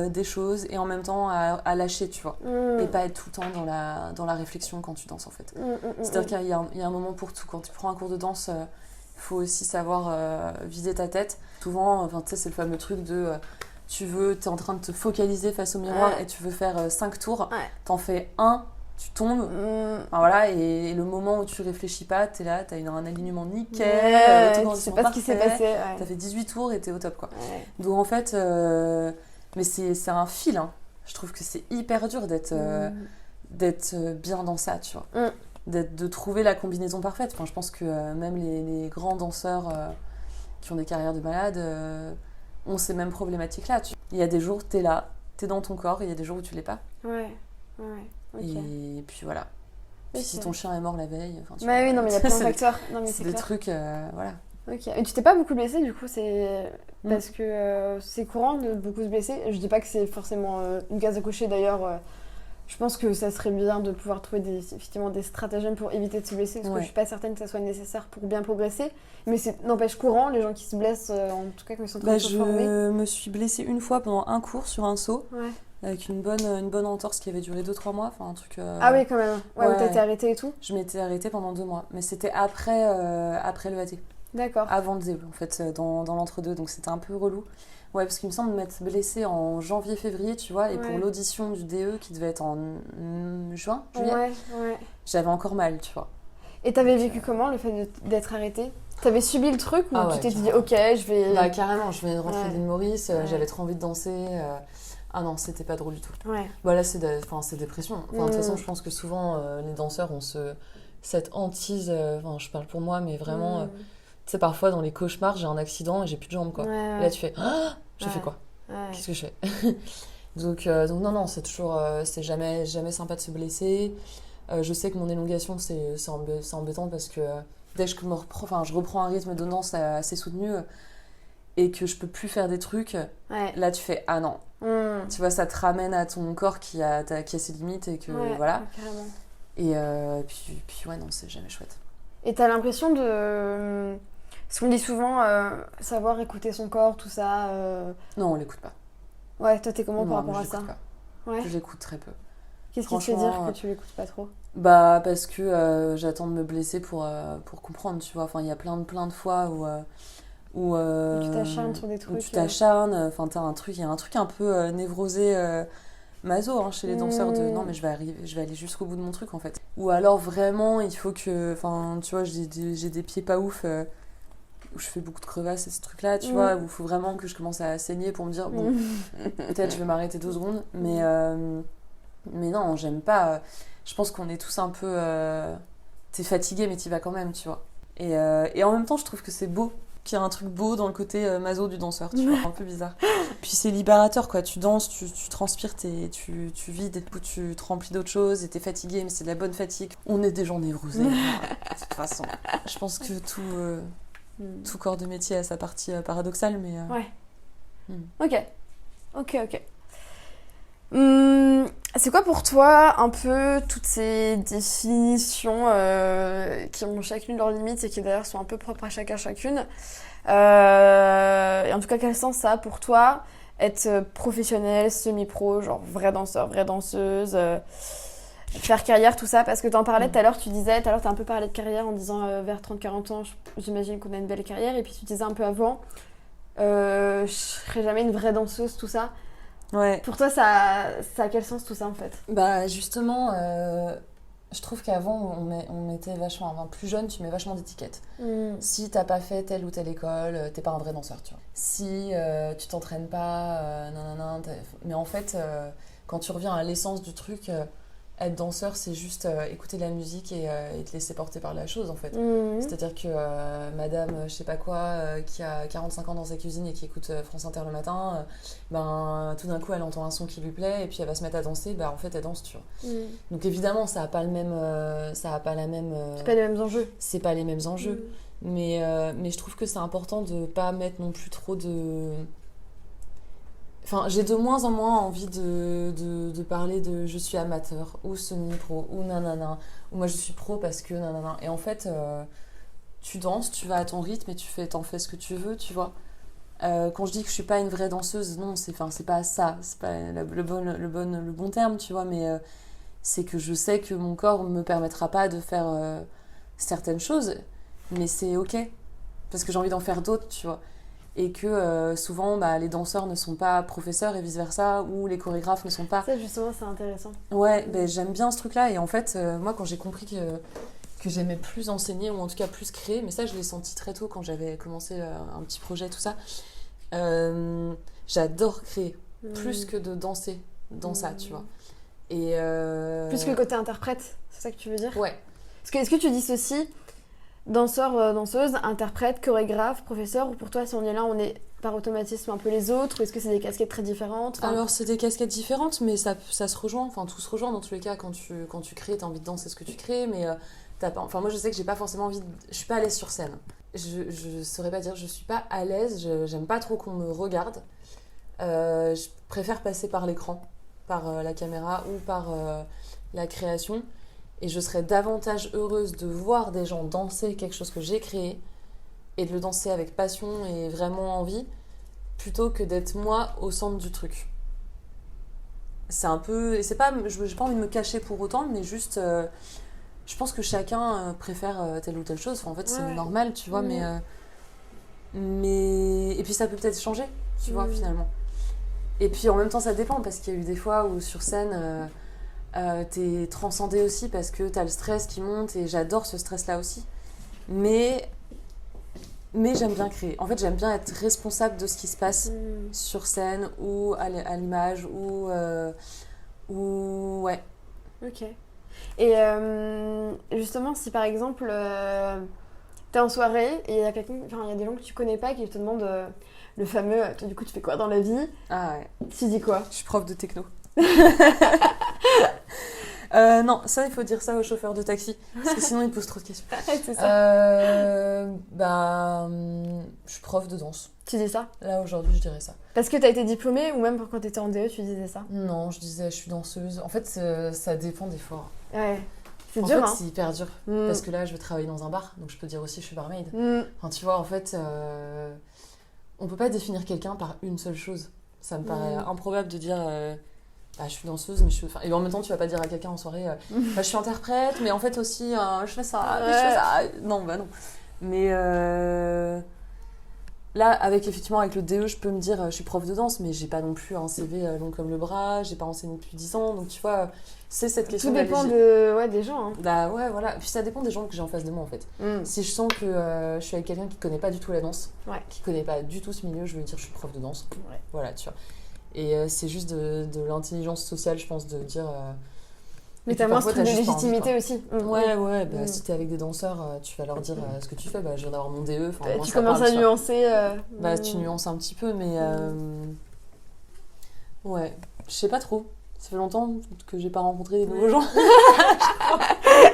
des choses et en même temps à lâcher, tu vois, et pas être tout le temps dans la réflexion quand tu danses, en fait. C'est-à-dire qu'il y a un moment pour tout. Quand tu prends un cours de danse, il faut aussi savoir vider ta tête. Souvent, tu sais, c'est le fameux truc de t'es en train de te focaliser face au miroir et tu veux faire 5 tours, t'en fais un, tu tombes, enfin, voilà, et le moment où tu réfléchis pas, t'es là, t'as un alignement nickel, tu sais pas ce qui s'est passé, t'as fait 18 tours et t'es au top, quoi. Donc en fait, mais c'est un fil, hein. Je trouve que c'est hyper dur d'être bien dans ça, tu vois, de trouver la combinaison parfaite. Enfin, je pense que même les grands danseurs qui ont des carrières de malades ont ces mêmes problématiques-là. Il y a des jours, t'es là, t'es dans ton corps, et il y a des jours où tu l'es pas. Okay. Et puis voilà. Puis si ton chien est mort la veille, enfin, oui, non, mais il y a plein de facteurs. C'est des trucs, voilà. Ok. Et tu t'es pas beaucoup blessée, du coup, c'est parce que c'est courant de beaucoup se blesser. Je dis pas que c'est forcément une case à cocher, d'ailleurs. Je pense que ça serait bien de pouvoir trouver effectivement des stratagèmes pour éviter de se blesser, parce que je suis pas certaine que ça soit nécessaire pour bien progresser. Mais c'est n'empêche courant, les gens qui se blessent, en tout cas quand ils sont en train de se former. Je me suis blessée une fois pendant un cours sur un saut. Avec une bonne entorse qui avait duré 2-3 mois, enfin un truc... Ah oui, quand même. Ouais, où t'étais arrêtée et tout. Je m'étais arrêtée pendant 2 mois, mais c'était après le AT. D'accord. Avant le DE, en fait, dans l'entre-deux, donc c'était un peu relou. Ouais, parce qu'il me semble m'être blessée en janvier-février, tu vois, et pour l'audition du DE, qui devait être en juin, juillet, j'avais encore mal, tu vois. Et t'avais vécu comment, le fait d'être arrêtée? T'avais subi le truc ou tu t'es dit, ok, je vais... Bah carrément, je venais de rentrer d'Île Maurice, j'avais trop envie de danser... Ah non, c'était pas drôle du tout. Bah là, c'est dépression. Enfin, de toute façon, je pense que souvent, les danseurs ont cette hantise... Enfin, je parle pour moi, mais vraiment... Tu sais, parfois, dans les cauchemars, j'ai un accident et j'ai plus de jambes, quoi. Et là, tu fais... Ah, j'ai fait quoi? Qu'est-ce que je fais? Donc non, c'est toujours... c'est jamais sympa de se blesser. Je sais que mon élongation, c'est embêtant parce que dès que je reprends un rythme de danse assez soutenu... et que je peux plus faire des trucs, là tu fais ah non. Tu vois, ça te ramène à ton corps qui a ses limites et que voilà. Et puis ouais, non, c'est jamais chouette. Et t'as l'impression de... Parce qu'on dit souvent savoir écouter son corps, tout ça... Non, on l'écoute pas. Ouais, toi t'es comment par rapport à ça? Je l'écoute très peu. Qu'est-ce qui te fait dire que tu l'écoutes pas trop? Bah parce que j'attends de me blesser pour comprendre, tu vois. Enfin, il y a plein de fois où tu t'acharnes sur des trucs. Où tu t'acharnes, enfin il y a un truc un peu névrosé maso chez les danseurs de non mais je vais aller jusqu'au bout de mon truc, en fait. Ou alors vraiment il faut que, enfin tu vois, j'ai des pieds pas ouf où je fais beaucoup de crevasses et ce truc là, tu vois, où il faut vraiment que je commence à saigner pour me dire bon peut-être je vais m'arrêter 2 secondes, mais non, j'aime pas. Je pense qu'on est tous un peu t'es fatigué mais t'y vas quand même, tu vois. Et en même temps je trouve que c'est beau, qu'il y a un truc beau dans le côté maso du danseur, tu vois, un peu bizarre. Puis c'est libérateur, quoi. Tu danses, tu transpires, tu vides, tu te remplis d'autres choses et t'es fatigué, mais c'est de la bonne fatigue. On est des gens névrosés, de toute façon. Je pense que tout corps de métier a sa partie paradoxale, mais... Ok. C'est quoi pour toi un peu toutes ces définitions qui ont chacune leurs limites et qui d'ailleurs sont un peu propres à chacune, et en tout cas quel sens ça a pour toi être professionnel, semi-pro, genre vrai danseur, vraie danseuse, faire carrière, tout ça? Parce que t'en parlais tout à l'heure, t'as un peu parlé de carrière en disant vers 30-40 ans j'imagine qu'on a une belle carrière, et puis tu disais un peu avant je serai jamais une vraie danseuse, tout ça. Ouais. Pour toi, ça a quel sens tout ça en fait? Bah justement, je trouve qu'avant on mettait vachement, enfin, plus jeune, tu mets vachement d'étiquettes. Si t'as pas fait telle ou telle école, t'es pas un vrai danseur, tu vois. Si tu t'entraînes pas, nanana, mais en fait, quand tu reviens à l'essence du truc, être danseur, c'est juste écouter de la musique et te laisser porter par la chose, en fait. C'est-à-dire que madame, je sais pas quoi, qui a 45 ans dans sa cuisine et qui écoute France Inter le matin, ben, tout d'un coup, elle entend un son qui lui plaît et puis elle va se mettre à danser, bah en fait, elle danse, tu vois. Donc évidemment, ça a pas le même... ça a pas la même... C'est pas les mêmes enjeux. C'est pas les mêmes enjeux. Mais je trouve que c'est important de pas mettre non plus trop de... Enfin, j'ai de moins en moins envie de parler de je suis amateur, ou semi-pro, ou nanana, ou moi je suis pro parce que nanana. Et en fait, tu danses, tu vas à ton rythme et t'en fais ce que tu veux, tu vois. Quand je dis que je suis pas une vraie danseuse, non, c'est pas ça, c'est pas le bon terme, tu vois, mais c'est que je sais que mon corps me permettra pas de faire certaines choses, mais c'est ok, parce que j'ai envie d'en faire d'autres, tu vois. Et que souvent bah, les danseurs ne sont pas professeurs et vice versa, ou les chorégraphes ne sont pas... Ça justement c'est intéressant. Ouais, ben, j'aime bien ce truc là et en fait moi quand j'ai compris que j'aimais plus enseigner ou en tout cas plus créer, mais ça je l'ai senti très tôt quand j'avais commencé un petit projet tout ça, j'adore créer plus que de danser dans ça, tu vois. Et plus que le côté interprète, c'est ça que tu veux dire? Ouais. Est-ce que tu dissocies danseur, danseuse, interprète, chorégraphe, professeur, ou pour toi, si on est là, on est par automatisme un peu les autres, ou est-ce que c'est des casquettes très différentes? Alors, c'est des casquettes différentes, mais ça se rejoint, enfin, tout se rejoint dans tous les cas. Quand tu crées, t'as envie de danser ce que tu crées, mais t'as pas... Enfin, moi, je sais que j'ai pas forcément envie je suis pas à l'aise sur scène. Je saurais pas dire, je suis pas à l'aise, j'aime pas trop qu'on me regarde. Je préfère passer par l'écran, par la caméra ou par la création. Et je serais davantage heureuse de voir des gens danser quelque chose que j'ai créé et de le danser avec passion et vraiment envie, plutôt que d'être moi au centre du truc. C'est un peu... Et c'est pas... J'ai pas envie de me cacher pour autant, mais juste... je pense que chacun préfère telle ou telle chose. Enfin, en fait, c'est normal, tu vois, mais... Et puis ça peut peut-être changer, tu vois, finalement. Et puis en même temps, ça dépend, parce qu'il y a eu des fois où sur scène... t'es transcendé aussi parce que t'as le stress qui monte et j'adore ce stress-là aussi. Mais j'aime bien créer. En fait, j'aime bien être responsable de ce qui se passe sur scène ou à l'image ou ouais. Ok. Et justement, si par exemple t'es en soirée et il y a des gens que tu connais pas qui te demandent le fameux du coup tu fais quoi dans la vie? Ah ouais. Tu dis quoi? Je suis prof de techno. Non, ça il faut dire ça aux chauffeurs de taxi parce que sinon ils posent trop de questions. C'est ça. Je suis prof de danse. Tu dis ça? Là aujourd'hui je dirais ça. Parce que t'as été diplômée ou même quand t'étais en DE tu disais ça? Non, je disais je suis danseuse. En fait ça dépend des fois. Ouais. C'est en dur, fait, hein. c'est hyper dur parce que là je vais travailler dans un bar donc je peux dire aussi je suis barmaid. Enfin tu vois en fait on peut pas définir quelqu'un par une seule chose. Ça me paraît improbable de dire je suis danseuse, mais et en même temps, tu vas pas dire à quelqu'un en soirée je suis interprète, mais en fait aussi, je fais ça, je fais ça. Non, bah non. Mais là, avec le DE, je peux me dire je suis prof de danse, mais j'ai pas non plus un CV long comme le bras, j'ai pas enseigné depuis 10 ans, donc tu vois, c'est cette question. Tout dépend des gens. Hein. Bah ouais, voilà. Et puis ça dépend des gens que j'ai en face de moi, en fait. Si je sens que je suis avec quelqu'un qui connaît pas du tout la danse, qui connaît pas du tout ce milieu, je vais dire je suis prof de danse. Ouais. Voilà, tu vois. Et c'est juste de l'intelligence sociale, je pense, de dire... mais t'as moins de légitimité aussi. Ouais. Si t'es avec des danseurs, tu vas leur dire ce que tu fais. Je viens d'avoir mon DE. Tu commences à nuancer. Tu nuances un petit peu, mais... Ouais, je sais pas trop. Ça fait longtemps que j'ai pas rencontré des nouveaux gens.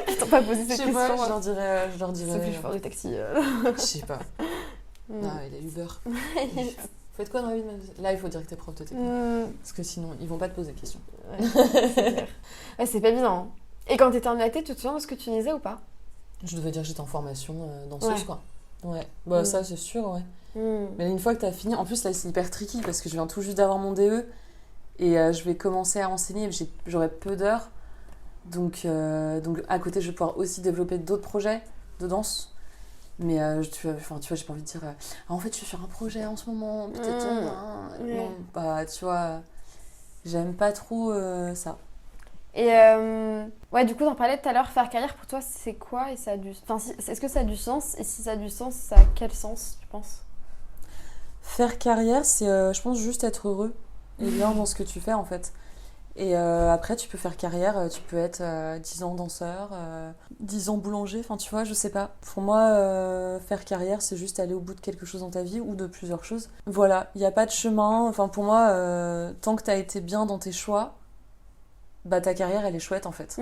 Ils t'ont pas posé cette question. Je leur dirais... Sophie, chauffeur de taxi. Je sais pas. Ah, il est Uber. Faites quoi dans la vie? Là, il faut dire que t'es prof de techno. Parce que sinon, ils vont pas te poser de questions. Ouais, c'est clair. Ouais, c'est pas évident. Hein. Et quand t'étais en AT, tu te souviens de ce que tu disais ou pas? Je devais dire que j'étais en formation danseuse, quoi. Ouais. Bah, ça, c'est sûr, ouais. Mais une fois que t'as fini... En plus, là, c'est hyper tricky parce que je viens tout juste d'avoir mon DE et je vais commencer à enseigner. J'aurai peu d'heures. Donc, à côté, je vais pouvoir aussi développer d'autres projets de danse. Mais tu vois, j'ai pas envie de dire en fait je suis sur un projet en ce moment peut-être non, bah tu vois J'aime pas trop ça. Et ouais, du coup, t'en parlais tout à l'heure, faire carrière pour toi, c'est quoi et ça a du... Enfin, est-ce que ça a du sens? Et si ça a du sens, ça a quel sens, tu penses? Faire carrière, c'est, je pense, juste être heureux et bien dans ce que tu fais, en fait. Et après, tu peux faire carrière, tu peux être 10 ans danseur, 10 ans boulanger, enfin, tu vois, je sais pas. Pour moi, faire carrière, c'est juste aller au bout de quelque chose dans ta vie ou de plusieurs choses. Voilà, il n'y a pas de chemin. Enfin, pour moi, tant que t'as été bien dans tes choix, bah ta carrière, elle est chouette, en fait.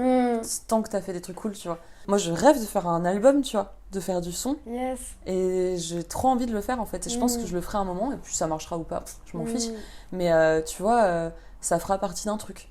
Tant que t'as fait des trucs cool, tu vois. Moi, je rêve de faire un album, tu vois, de faire du son. Yes. Et j'ai trop envie de le faire, en fait. Et je pense que je le ferai un moment, et puis ça marchera ou pas, je m'en fiche. Mais tu vois, ça fera partie d'un truc.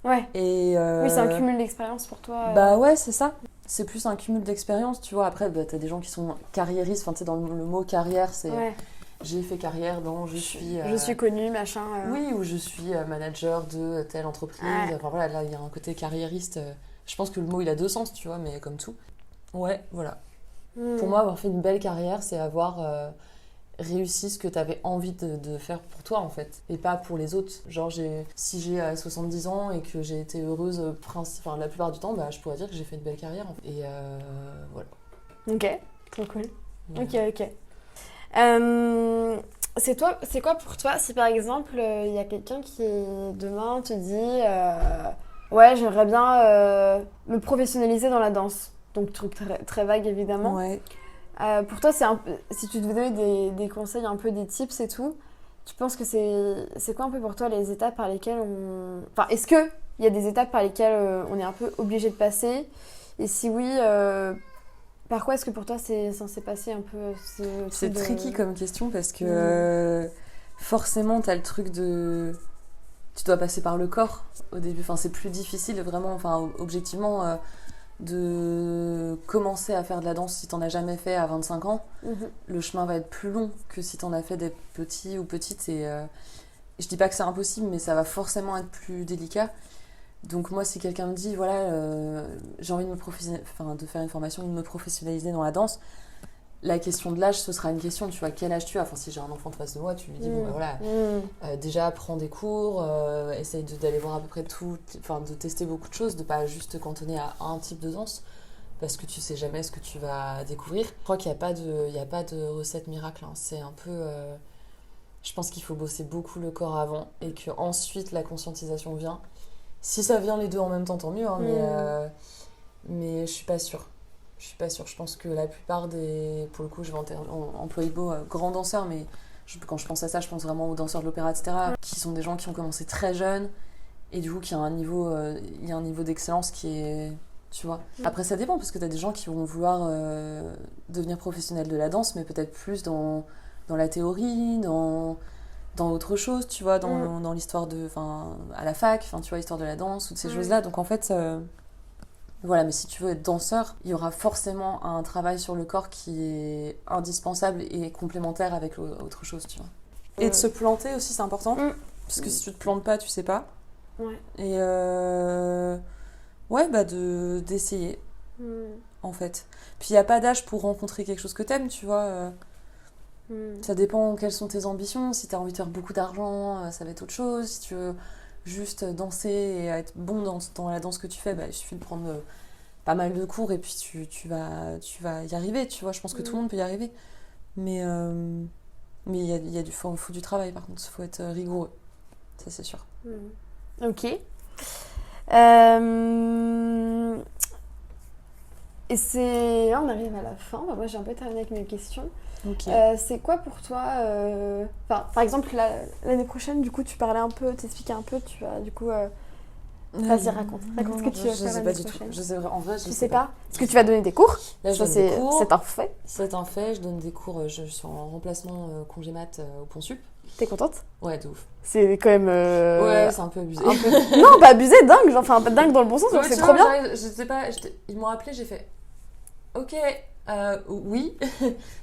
Ouais. Et oui, c'est un cumul d'expérience pour toi. Bah ouais, c'est ça. C'est plus un cumul d'expérience, tu vois. Après, bah, t'as des gens qui sont carriéristes. Enfin, tu sais, dans le mot carrière, c'est... Ouais. J'ai fait carrière dans je suis connue, machin. oui, ou je suis manager de telle entreprise. Ouais. Enfin voilà, là il y a un côté carriériste. Je pense que le mot il a deux sens, tu vois, mais comme tout. Ouais, voilà. Pour moi, avoir fait une belle carrière, c'est avoir réussi ce que t'avais envie de faire pour toi en fait, et pas pour les autres. Genre, si j'ai 70 ans et que j'ai été heureuse la plupart du temps, bah, je pourrais dire que j'ai fait une belle carrière. En fait. Et voilà. Ok, trop cool. Voilà. Ok. C'est quoi pour toi si par exemple il y a quelqu'un qui demain te dit ouais, j'aimerais bien me professionnaliser dans la danse, donc truc très, très vague évidemment. Ouais. Pour toi, si tu devais donner des conseils, un peu des tips et tout, tu penses que c'est quoi un peu pour toi les étapes par lesquelles enfin, est-ce qu'il y a des étapes par lesquelles on est un peu obligé de passer? Et si oui, par quoi est-ce que pour toi c'est censé passer un peu C'est tricky comme question parce que forcément t'as le truc de... Tu dois passer par le corps au début. Enfin, c'est plus difficile vraiment, enfin, objectivement, de commencer à faire de la danse si t'en as jamais fait à 25 ans. Le chemin va être plus long que si t'en as fait des petits ou petites. Et je dis pas que c'est impossible, mais ça va forcément être plus délicat. Donc moi, si quelqu'un me dit, voilà, j'ai envie de faire une formation, de me professionnaliser dans la danse, la question de l'âge, ce sera une question, tu vois, quel âge tu as. Enfin, si j'ai un enfant de face de moi, tu lui dis, bon, bah, voilà, déjà, prends des cours, essaye d'aller voir à peu près tout, enfin, de tester beaucoup de choses, de pas juste te cantonner à un type de danse, parce que tu sais jamais ce que tu vas découvrir. Je crois qu'il n'y a pas de recette miracle, hein. C'est un peu... je pense qu'il faut bosser beaucoup le corps avant, et qu'ensuite, la conscientisation vient. Si ça vient les deux en même temps, tant mieux, hein, mais je suis pas sûre. Je pense que la plupart des... Pour le coup, je vais employer beau grands danseurs, mais quand je pense à ça, je pense vraiment aux danseurs de l'opéra, etc., qui sont des gens qui ont commencé très jeunes, et du coup, il y a un niveau d'excellence qui est... Tu vois. Après, ça dépend, parce que t'as des gens qui vont vouloir devenir professionnels de la danse, mais peut-être plus dans la théorie, dans autre chose, tu vois, dans l'histoire à la fac, tu vois, l'histoire de la danse, toutes ces choses-là. Donc en fait, voilà, mais si tu veux être danseur, il y aura forcément un travail sur le corps qui est indispensable et complémentaire avec autre chose, tu vois. Et de se planter aussi, c'est important, parce que si tu te plantes pas, tu sais pas. Ouais. Et ouais, bah d'essayer, en fait. Puis il y a pas d'âge pour rencontrer quelque chose que t'aimes, tu vois. Ça dépend quelles sont tes ambitions. Si t'as envie de faire beaucoup d'argent, ça va être autre chose. Si tu veux juste danser et être bon dans la danse que tu fais, bah, il suffit de prendre pas mal de cours et puis tu vas y arriver, tu vois. Je pense que tout le monde peut y arriver. Mais il faut du travail, par contre. Il faut être rigoureux. Ça, c'est sûr. Ok. Et là, on arrive à la fin. Moi, j'ai un peu terminé avec mes questions. Okay. C'est quoi pour toi par exemple, l'année prochaine, du coup, tu parlais un peu, t'expliquais un peu, tu as du coup... Vas-y, raconte ce que tu vas faire l'année prochaine. Je sais pas, en vrai, je sais pas. Est-ce que tu vas donner des cours? Là, ça, c'est un fait. C'est un fait, je donne des cours, je suis en remplacement congé mat au Pont-Sup. T'es contente? Ouais, de ouf. C'est quand même... Ouais, c'est un peu abusé. Non, pas abusé, dingue, genre, enfin, dingue dans le bon sens, donc c'est trop bien. Je sais pas, ils m'ont appelé, j'ai fait... Ok, oui.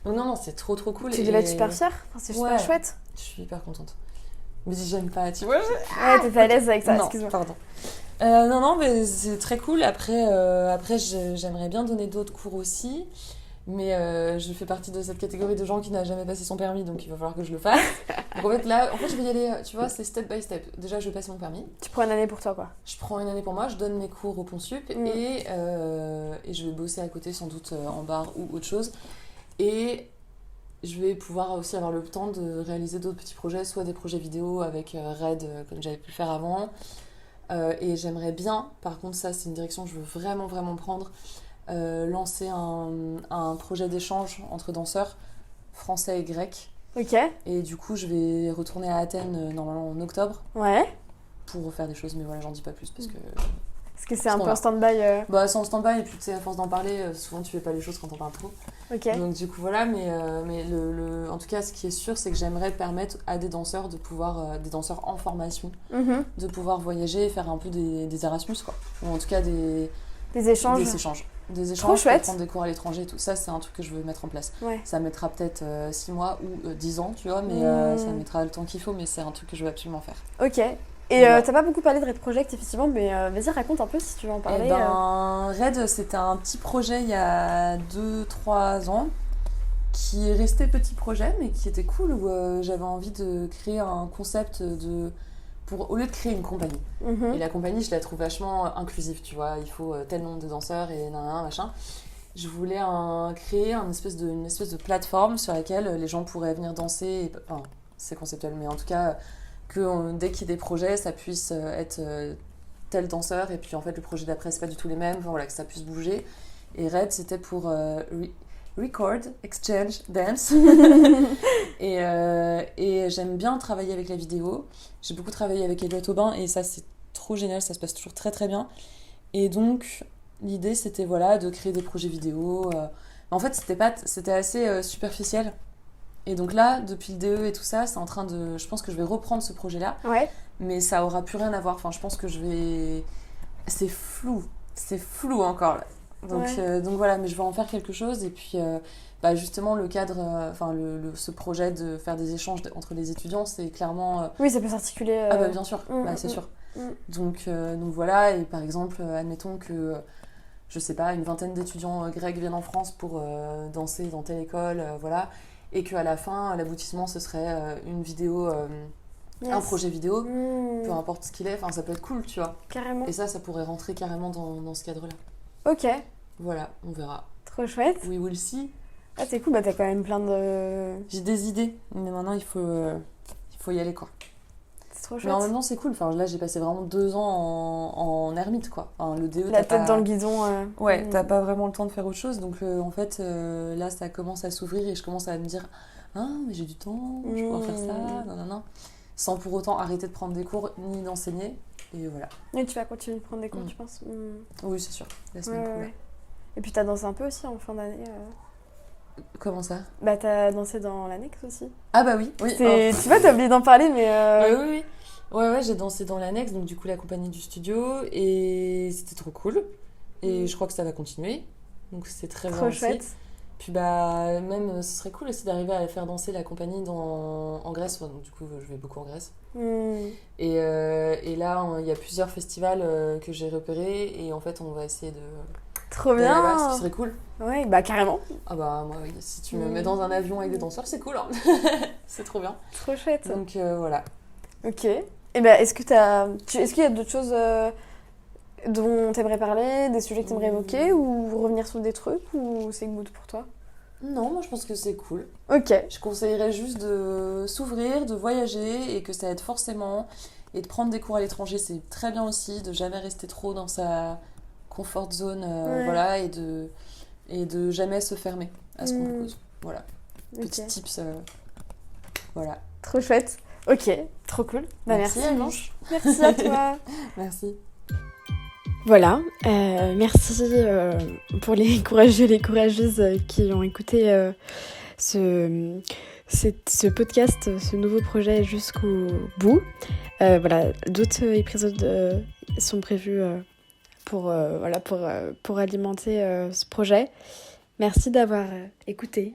Donc non, c'est trop cool. Tu devais être super fière, c'est super chouette. Je suis hyper contente. Mais j'aime pas, tu vois. Ouais, t'es pas à l'aise avec ça, excuse-moi. Pardon. Non, mais c'est très cool. Après j'aimerais bien donner d'autres cours aussi. Mais je fais partie de cette catégorie de gens qui n'a jamais passé son permis, donc il va falloir que je le fasse. Donc en fait, là, je vais y aller, tu vois, c'est step by step. Déjà, je vais passer mon permis. Tu prends une année pour toi, quoi. Je prends une année pour moi, je donne mes cours au Pont-Sup et je vais bosser à côté, sans doute en bar ou autre chose. Et je vais pouvoir aussi avoir le temps de réaliser d'autres petits projets, soit des projets vidéo avec Red, comme j'avais pu le faire avant. Et j'aimerais bien, par contre, ça, c'est une direction que je veux vraiment, vraiment prendre. Lancer un projet d'échange entre danseurs français et grecs. Ok. Et du coup, je vais retourner à Athènes normalement en octobre. Ouais. Pour faire des choses, mais voilà, j'en dis pas plus parce que. Parce que c'est un peu en stand-by. Bah, c'est en stand-by, et puis tu sais, à force d'en parler, souvent tu fais pas les choses quand on parle trop. Ok. Donc du coup, voilà, mais en tout cas, ce qui est sûr, c'est que j'aimerais permettre à des danseurs de pouvoir, des danseurs en formation, de pouvoir voyager et faire un peu des Erasmus, quoi. Ou en tout cas des échanges. Des échanges Trop pour chouette. prendre des cours à l'étranger et tout. Ça, c'est un truc que je veux mettre en place. Ouais. Ça mettra peut-être 6 mois ou 10 ans, tu vois, mais ça mettra le temps qu'il faut, mais c'est un truc que je veux absolument faire. Ok. Et t'as pas beaucoup parlé de Red Project, effectivement, mais vas-y, raconte un peu si tu veux en parler. Eh ben, Red, c'était un petit projet il y a 2-3 ans, qui est resté petit projet, mais qui était cool, où j'avais envie de créer un concept au lieu de créer une compagnie. Et la compagnie, je la trouve vachement inclusive, tu vois, il faut tel nombre de danseurs et machin. Je voulais créer une espèce de plateforme sur laquelle les gens pourraient venir danser, enfin, c'est conceptuel, mais en tout cas, que dès qu'il y a des projets, ça puisse être tel danseur, et puis en fait, le projet d'après, c'est pas du tout les mêmes, enfin, voilà, que ça puisse bouger. Et Red, c'était pour Record, Exchange, Dance. et j'aime bien travailler avec la vidéo. J'ai beaucoup travaillé avec Elliot Aubin et ça, c'est trop génial, ça se passe toujours très très bien. Et donc, l'idée, c'était voilà, de créer des projets vidéo. En fait, c'était assez superficiel. Et donc là, depuis le DE et tout ça, c'est en train de... Je pense que je vais reprendre ce projet-là. Ouais. Mais ça aura plus rien à voir. Enfin, je pense que je vais... C'est flou encore, là. Donc voilà, mais je vais en faire quelque chose. Et puis, justement, le cadre, ce projet de faire des échanges entre les étudiants, c'est clairement... Oui, ça peut s'articuler... Ah bah bien sûr, c'est sûr. Donc voilà, et par exemple, admettons que, je sais pas, une vingtaine d'étudiants grecs viennent en France pour danser dans telle école, voilà. Et qu'à la fin, l'aboutissement, ce serait une vidéo... un projet vidéo, peu importe ce qu'il est, enfin ça peut être cool, tu vois. Carrément. Et ça pourrait rentrer carrément dans ce cadre-là. Ok. Voilà, on verra. Trop chouette. We will see. Ah, c'est cool, bah t'as quand même plein de... J'ai des idées, mais maintenant il faut y aller, quoi. C'est trop chouette. Mais en même temps, c'est cool. Enfin, là, j'ai passé vraiment 2 ans en ermite, quoi. Enfin, le DE, la tête dans le guidon. Ouais, t'as pas vraiment le temps de faire autre chose. Donc, en fait, là, ça commence à s'ouvrir et je commence à me dire « Ah, mais j'ai du temps, je peux faire ça, non. » Sans pour autant arrêter de prendre des cours ni d'enseigner. Et voilà. Et tu vas continuer de prendre des cours, tu penses Oui, c'est sûr. La semaine pro, ouais. Et puis t'as dansé un peu aussi en fin d'année Comment ça? Bah t'as dansé dans l'annexe aussi. Ah bah oui. Tu vois, t'as oublié d'en parler, mais... Oui. Ouais, j'ai dansé dans l'annexe, donc du coup la compagnie du studio, et c'était trop cool. Et je crois que ça va continuer. Donc c'est très bien aussi. Trop chouette. Puis même ce serait cool aussi d'arriver à faire danser la compagnie en Grèce. Donc du coup je vais beaucoup en Grèce. Et là il y a plusieurs festivals que j'ai repérés, et en fait on va essayer de... Trop bien. Là-bas, ce qui serait cool. Ouais, bah carrément. Ah bah moi, si tu me mets dans un avion avec des danseurs, c'est cool, hein. C'est trop bien. Trop chouette. Donc voilà. Ok. Et ben est-ce qu'il y a d'autres choses dont t'aimerais parler, des sujets que t'aimerais évoquer, ou revenir sur des trucs, ou c'est good pour toi? Non, moi je pense que c'est cool. Ok. Je conseillerais juste de s'ouvrir, de voyager, et que ça aide forcément. Et de prendre des cours à l'étranger, c'est très bien aussi, de jamais rester trop dans sa comfort zone, voilà, et de jamais se fermer à ce qu'on propose. Voilà. Petit tips, voilà. Trop chouette. Ok, trop cool. Merci Blanche. Merci à toi. Merci. Voilà, merci pour les courageux et les courageuses qui ont écouté ce podcast, ce nouveau projet jusqu'au bout. Voilà, d'autres épisodes sont prévus pour alimenter ce projet. Merci d'avoir écouté.